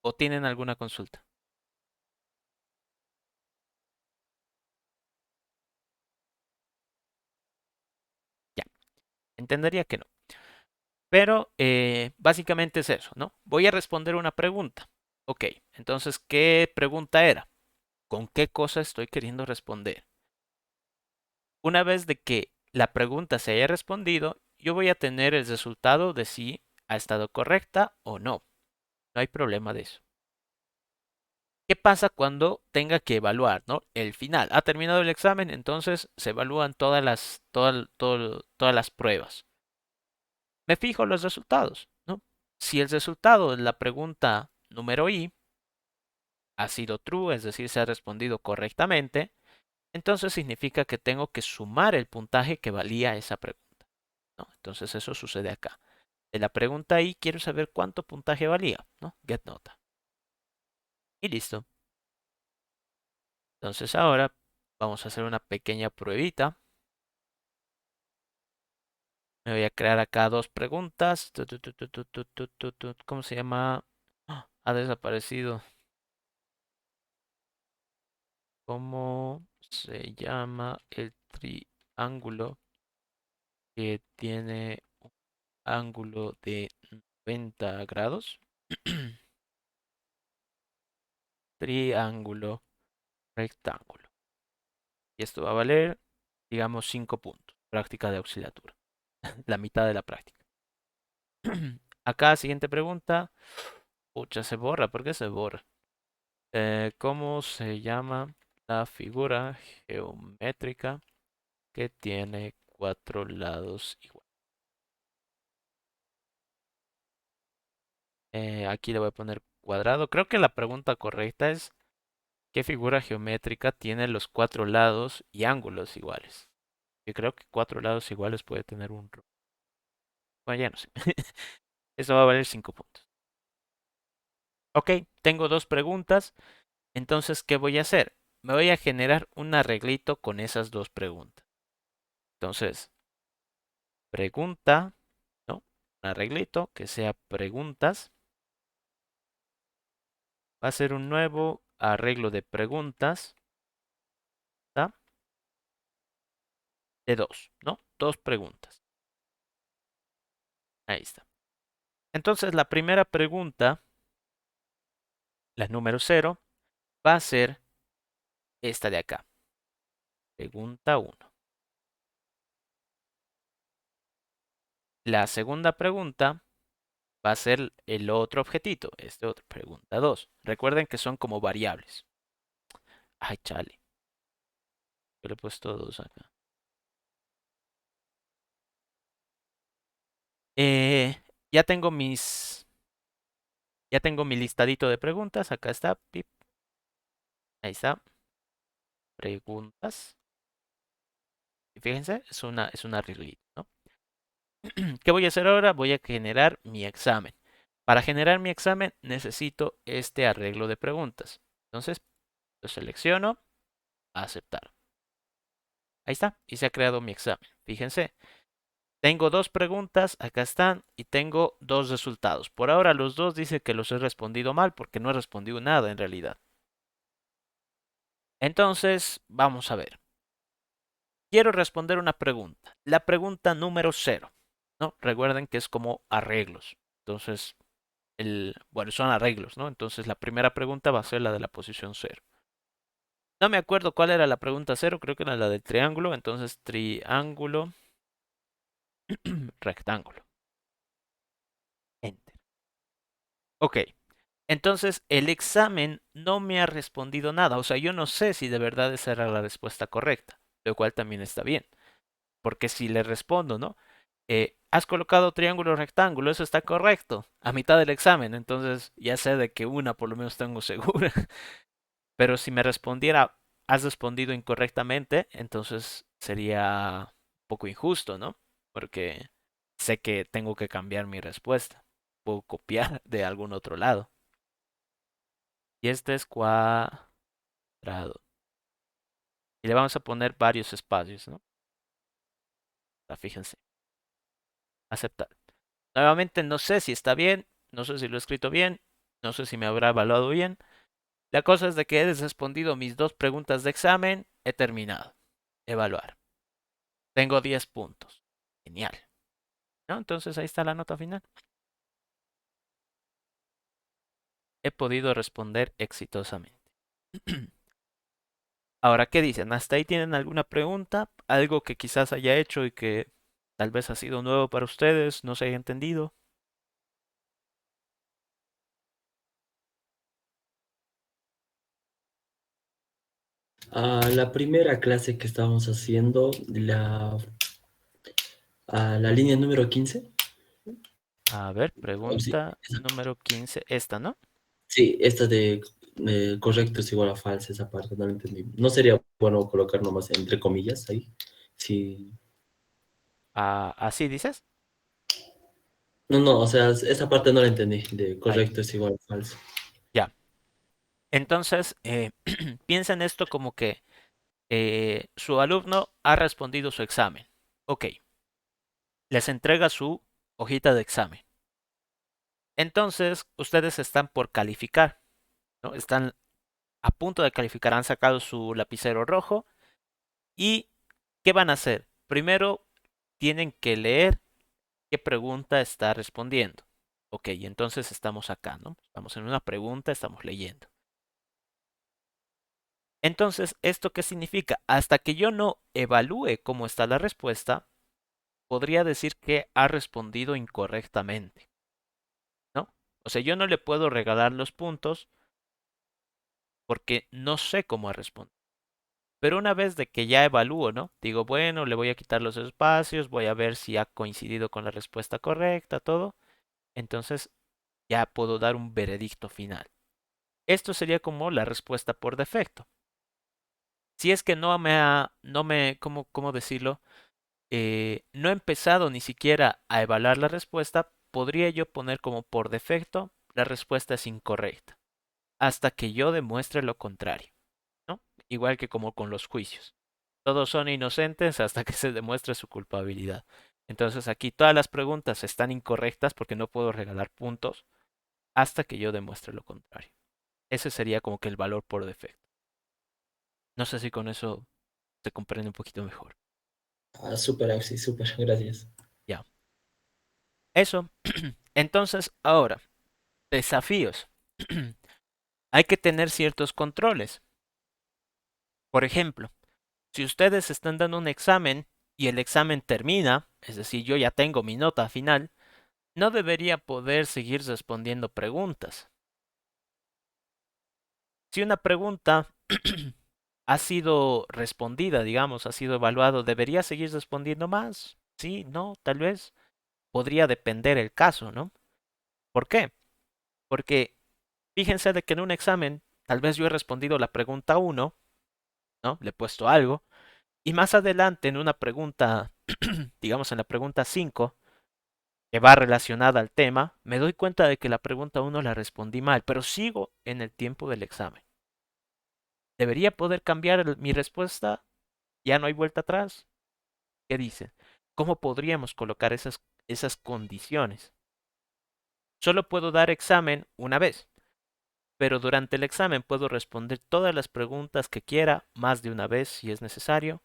¿O tienen alguna consulta? Ya, entendería que no. Pero básicamente es eso, ¿no? Voy a responder una pregunta. Ok, entonces, ¿qué pregunta era? ¿Con qué cosa estoy queriendo responder? Una vez de que la pregunta se haya respondido, yo voy a tener el resultado de si ha estado correcta o no. No hay problema de eso. ¿Qué pasa cuando tenga que evaluar, ¿no? El final. Ha terminado el examen, entonces se evalúan todas las pruebas. Me fijo los resultados, ¿no? Si el resultado de la pregunta número I ha sido true, es decir, se ha respondido correctamente, entonces significa que tengo que sumar el puntaje que valía esa pregunta, ¿no? Entonces eso sucede acá. De la pregunta I quiero saber cuánto puntaje valía, ¿no? Get nota. Y listo. Entonces ahora vamos a hacer una pequeña pruebita. Me voy a crear acá dos preguntas. ¿Cómo se llama? Ha desaparecido. ¿Cómo se llama el triángulo que tiene un ángulo de 90 grados? Triángulo rectángulo. Y esto va a valer, digamos, 5 puntos. Práctica de auxiliatura. La mitad de la práctica. Acá, siguiente pregunta. Pucha, se borra. ¿Por qué se borra? ¿Cómo se llama la figura geométrica que tiene 4 lados iguales? Aquí le voy a poner cuadrado. Creo que la pregunta correcta es ¿qué figura geométrica tiene los 4 lados y ángulos iguales? Yo creo que 4 lados iguales puede tener un... Bueno, ya no sé. Eso va a valer 5 puntos. Ok, tengo dos preguntas. Entonces, ¿qué voy a hacer? Me voy a generar un arreglito con esas dos preguntas. Entonces, pregunta, ¿no? Un arreglito que sea preguntas. Va a ser un nuevo arreglo de preguntas. de 2, ¿no? 2 preguntas. Ahí está. Entonces, la primera pregunta, la número 0, va a ser esta de acá. Pregunta 1. La segunda pregunta va a ser el otro objetito, este otro, pregunta 2. Recuerden que son como variables. Ay, chale. Yo le he puesto 2 acá. Ya tengo ya tengo mi listadito de preguntas. Acá está. Pip. Ahí está. Preguntas. Y fíjense, es una reglita, ¿no? ¿Qué voy a hacer ahora? Voy a generar mi examen. Para generar mi examen necesito este arreglo de preguntas. Entonces, lo selecciono, aceptar. Ahí está, y se ha creado mi examen. Fíjense, tengo 2 preguntas, acá están, y tengo 2 resultados. Por ahora los 2 dice que los he respondido mal porque no he respondido nada en realidad. Entonces, vamos a ver. Quiero responder una pregunta. La pregunta número 0, ¿no? Recuerden que es como arreglos. Entonces, bueno, son arreglos, ¿no? Entonces, la primera pregunta va a ser la de la posición 0. No me acuerdo cuál era la pregunta 0, creo que era la del triángulo. Entonces, triángulo, rectángulo. Enter. Ok. Entonces, el examen no me ha respondido nada. O sea, yo no sé si de verdad esa era la respuesta correcta, lo cual también está bien. Porque si le respondo, ¿no? Has colocado triángulo rectángulo, eso está correcto, a mitad del examen, entonces ya sé de que una por lo menos tengo segura. Pero si me respondiera, has respondido incorrectamente, entonces sería un poco injusto, ¿no? Porque sé que tengo que cambiar mi respuesta. Puedo copiar de algún otro lado. Y este es cuadrado. Y le vamos a poner varios espacios, ¿no? Fíjense. Aceptar. Nuevamente no sé si está bien, no sé si lo he escrito bien, no sé si me habrá evaluado bien. La cosa es de que he respondido mis 2 preguntas de examen, he terminado. Evaluar. Tengo 10 puntos. Genial. ¿No? Entonces ahí está la nota final. He podido responder exitosamente. Ahora, ¿qué dicen? ¿Hasta ahí tienen alguna pregunta? ¿Algo que quizás haya hecho y que tal vez ha sido nuevo para ustedes? ¿No se haya entendido? La primera clase que estábamos haciendo, la línea número 15. A ver, Oh, sí, pregunta número 15. Esta, ¿no? sí, esta de correcto es igual a falso, esa parte no la entendí. ¿No sería bueno colocar nomás entre comillas ahí? Sí. Ah, ¿así dices? No, no, o sea, esa parte no la entendí, de Ahí. correcto es igual a falso. Ya. Entonces, piensa en esto como que su alumno ha respondido su examen. Ok, les entrega su hojita de examen. Entonces, ustedes están por calificar, ¿no? Están a punto de calificar, han sacado su lapicero rojo y ¿qué van a hacer? Primero, tienen que leer qué pregunta está respondiendo. Ok, entonces estamos acá, ¿no? Estamos en una pregunta, estamos leyendo. Entonces, ¿esto qué significa? Hasta que yo no evalúe cómo está la respuesta, podría decir que ha respondido incorrectamente, ¿no? O sea, yo no le puedo regalar los puntos porque no sé cómo ha respondido. Pero una vez de que ya evalúo, ¿no? Digo, bueno, le voy a quitar los espacios, voy a ver si ha coincidido con la respuesta correcta, todo. Entonces ya puedo dar un veredicto final. Esto sería como la respuesta por defecto. Si es que ¿cómo decirlo? No he empezado ni siquiera a evaluar la respuesta, podría yo poner como por defecto la respuesta es incorrecta, hasta que yo demuestre lo contrario, ¿no? Igual que como con los juicios. Todos son inocentes hasta que se demuestre su culpabilidad. Entonces aquí todas las preguntas están incorrectas porque no puedo regalar puntos hasta que yo demuestre lo contrario. Ese sería como que el valor por defecto. No sé si con eso se comprende un poquito mejor. Ah, súper, Auxi, súper, gracias. Ya. Eso. Entonces, ahora, desafíos. Hay que tener ciertos controles. Por ejemplo, si ustedes están dando un examen y el examen termina, es decir, yo ya tengo mi nota final, no debería poder seguir respondiendo preguntas. Si una pregunta ha sido respondida, digamos, ha sido evaluado, ¿debería seguir respondiendo más? Sí, no, tal vez. Podría depender el caso, ¿no? ¿Por qué? Porque fíjense de que en un examen, tal vez yo he respondido la pregunta uno, ¿no? Le he puesto algo, y más adelante en una pregunta, digamos en la pregunta 5 que va relacionada al tema, me doy cuenta de que la pregunta uno la respondí mal, pero sigo en el tiempo del examen. ¿Debería poder cambiar mi respuesta? ¿Ya no hay vuelta atrás? ¿Qué dicen? ¿Cómo podríamos colocar esas condiciones? Solo puedo dar examen una vez, pero durante el examen puedo responder todas las preguntas que quiera, más de una vez si es necesario.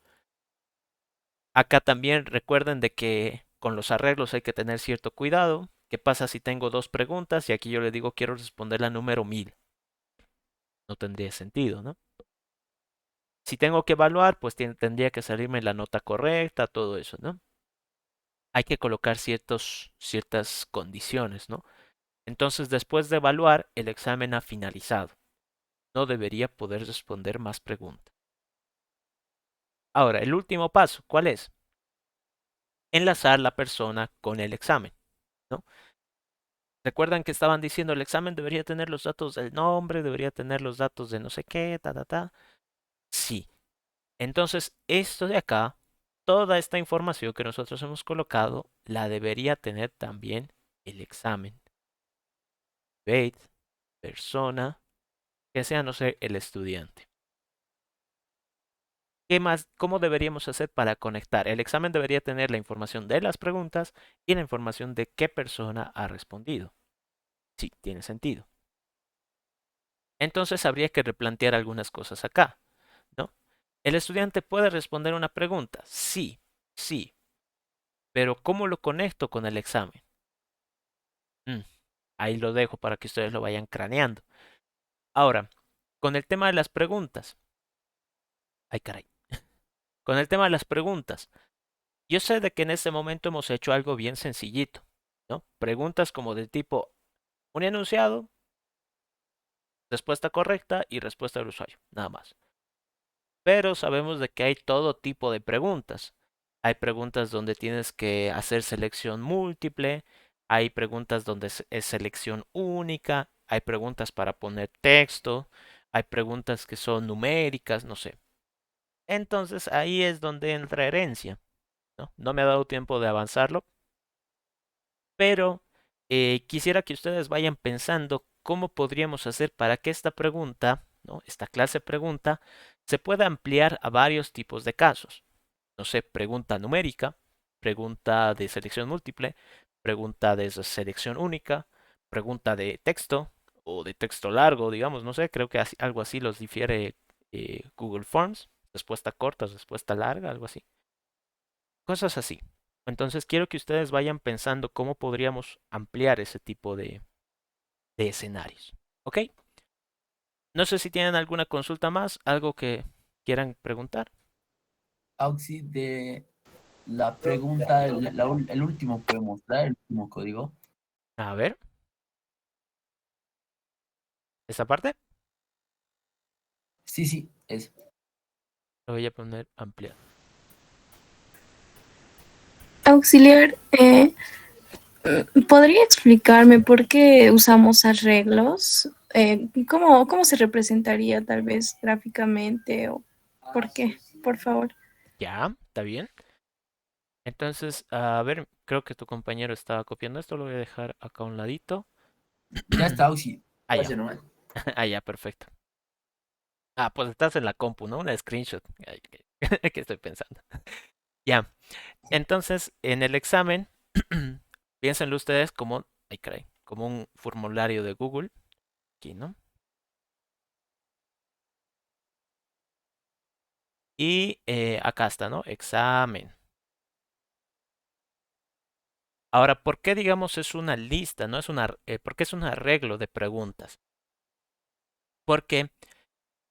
Acá también recuerden de que con los arreglos hay que tener cierto cuidado. ¿Qué pasa si tengo dos preguntas y aquí yo le digo quiero responder la número 1000? No tendría sentido, ¿no? Si tengo que evaluar, pues tendría que salirme la nota correcta, todo eso, ¿no? Hay que colocar ciertas condiciones, ¿no? Entonces, después de evaluar, el examen ha finalizado. No debería poder responder más preguntas. Ahora, el último paso, ¿cuál es? Enlazar la persona con el examen, ¿no? Recuerdan que estaban diciendo el examen debería tener los datos del nombre, debería tener los datos de no sé qué, ta, ta, ta. Sí. Entonces, esto de acá, toda esta información que nosotros hemos colocado, la debería tener también el examen. Date, persona, que sea, no sé, el estudiante. ¿Qué más? ¿Cómo deberíamos hacer para conectar? El examen debería tener la información de las preguntas y la información de qué persona ha respondido. Sí, tiene sentido. Entonces habría que replantear algunas cosas acá, ¿no? ¿El estudiante puede responder una pregunta? Sí, sí. Pero ¿cómo lo conecto con el examen? Ahí lo dejo para que ustedes lo vayan craneando. Ahora, con el tema de las preguntas. Ay, caray. Con el tema de las preguntas. Yo sé de que en este momento hemos hecho algo bien sencillito, ¿no? Preguntas como del tipo un enunciado, respuesta correcta y respuesta del usuario, nada más. Pero sabemos de que hay todo tipo de preguntas. Hay preguntas donde tienes que hacer selección múltiple, hay preguntas donde es selección única, hay preguntas para poner texto, hay preguntas que son numéricas, no sé. Entonces ahí es donde entra herencia, ¿no? No me ha dado tiempo de avanzarlo, pero quisiera que ustedes vayan pensando cómo podríamos hacer para que esta pregunta, ¿no? Esta clase pregunta, se pueda ampliar a varios tipos de casos. No sé, pregunta numérica, pregunta de selección múltiple, pregunta de selección única, pregunta de texto o de texto largo, digamos, no sé, creo que algo así los difiere Google Forms, respuesta corta, respuesta larga, algo así. Cosas así. Entonces quiero que ustedes vayan pensando cómo podríamos ampliar ese tipo de escenarios. ¿Ok? No sé si tienen alguna consulta más, algo que quieran preguntar. Auxi, de la pregunta, el último puede mostrar, el último código. A ver, esa parte Sí, sí, es. lo voy a poner ampliado. Auxiliar, ¿podría explicarme por qué usamos arreglos? ¿Cómo se representaría tal vez gráficamente o por qué? Por favor. Ya, está bien. Entonces, a ver, creo que tu compañero estaba copiando esto, lo voy a dejar acá a un ladito. Ya está, Auxi. Ah, ya. Pase nomás. Ah, ya, perfecto. Ah, pues estás en la compu, ¿no? Una screenshot. Ay, ¿qué estoy pensando? Ya. Entonces, en el examen, piénsenlo ustedes como, ay, caray, como un formulario de Google. Aquí, ¿no? Y acá está, ¿no? Examen. Ahora, ¿por qué digamos es una lista? No es ¿por qué es un arreglo de preguntas? Porque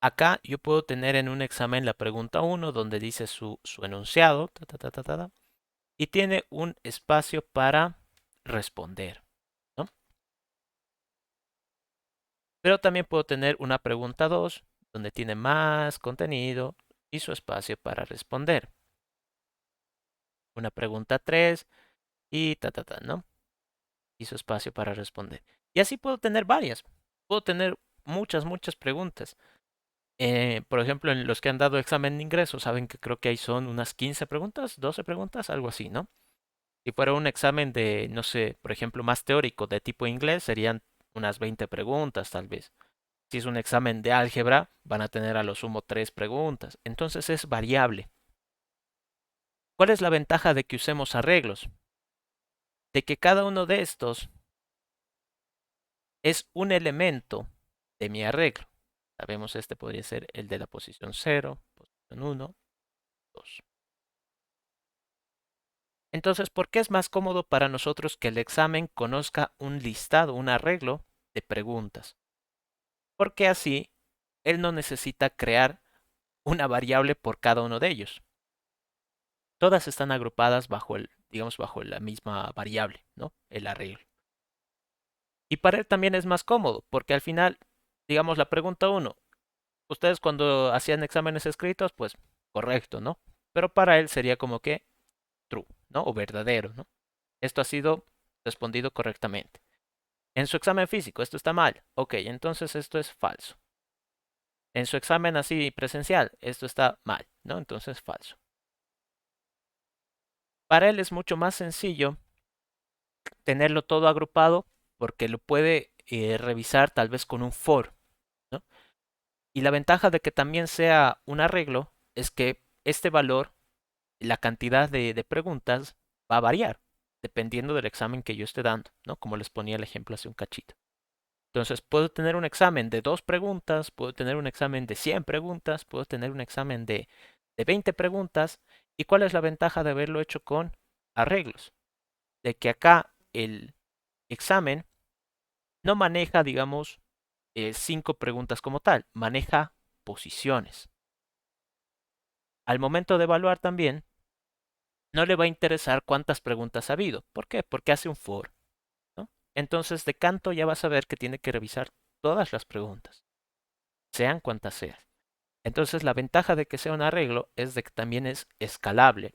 acá yo puedo tener en un examen la pregunta 1 donde dice su enunciado, y tiene un espacio para responder, ¿no? Pero también puedo tener una pregunta 2 donde tiene más contenido y su espacio para responder. Una pregunta 3 y ¿no? Y su espacio para responder. Y así puedo tener varias. Puedo tener muchas preguntas. Por ejemplo, en los que han dado examen de ingreso, saben que creo que ahí son unas 15 preguntas, 12 preguntas, algo así, ¿no? Si fuera un examen de, no sé, por ejemplo, más teórico de tipo inglés, serían unas 20 preguntas tal vez. Si es un examen de álgebra, van a tener a lo sumo 3 preguntas. Entonces es variable. ¿Cuál es la ventaja de que usemos arreglos? De que cada uno de estos es un elemento de mi arreglo. Sabemos este podría ser el de la posición 0, posición 1, 2. Entonces, ¿por qué es más cómodo para nosotros que el examen conozca un listado, un arreglo de preguntas? Porque así él no necesita crear una variable por cada uno de ellos. Todas están agrupadas bajo digamos, bajo la misma variable, ¿no? El arreglo. Y para él también es más cómodo, porque al final, digamos, la pregunta 1, ustedes cuando hacían exámenes escritos, pues correcto, ¿no? Pero para él sería como que true, ¿no? O verdadero, ¿no? Esto ha sido respondido correctamente. En su examen físico, esto está mal. Ok, entonces esto es falso. En su examen así presencial, esto está mal, ¿no? Entonces falso. Para él es mucho más sencillo tenerlo todo agrupado porque lo puede revisar tal vez con un for, ¿no? Y la ventaja de que también sea un arreglo es que este valor, la cantidad de preguntas, va a variar dependiendo del examen que yo esté dando, ¿no? Como les ponía el ejemplo hace un cachito. Entonces, puedo tener un examen de 2 preguntas, puedo tener un examen de 100 preguntas, puedo tener un examen de 20 preguntas. ¿Y cuál es la ventaja de haberlo hecho con arreglos? De que acá el examen no maneja, digamos, 5 preguntas como tal, maneja posiciones. Al momento de evaluar también, no le va a interesar cuántas preguntas ha habido. ¿Por qué? Porque hace un for, ¿no? Entonces, de canto ya vas a ver que tiene que revisar todas las preguntas, sean cuantas sean. Entonces, la ventaja de que sea un arreglo es de que también es escalable.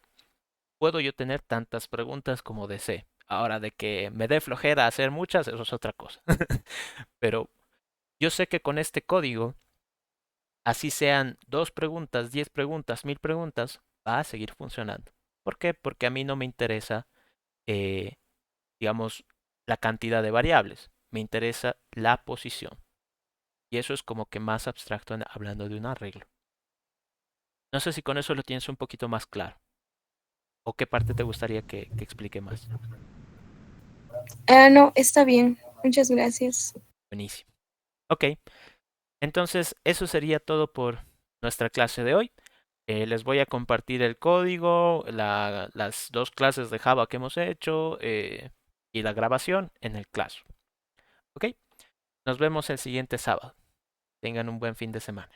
Puedo yo tener tantas preguntas como desee. Ahora, de que me dé flojera hacer muchas, eso es otra cosa. Pero yo sé que con este código, así sean 2 preguntas, 10 preguntas, 1000 preguntas, va a seguir funcionando. ¿Por qué? Porque a mí no me interesa, eh, digamos, la cantidad de variables. Me interesa la posición. Y eso es como que más abstracto hablando de un arreglo. No sé si con eso lo tienes un poquito más claro. ¿O qué parte te gustaría que explique más? Ah, no, está bien. Muchas gracias. Buenísimo. Ok, entonces eso sería todo por nuestra clase de hoy. Les voy a compartir el código, las 2 clases de Java que hemos hecho y la grabación en el Classroom. Ok, nos vemos el siguiente sábado. Tengan un buen fin de semana.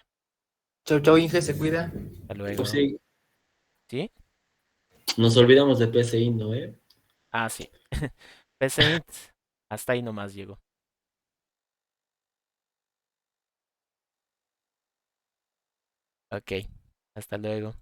Chau, chau, Inge, se cuida. Hasta luego. Sí, ¿Sí? nos olvidamos de PCI, ¿no? Ah, sí. PCInt, hasta ahí nomás llegó. Ok, hasta luego.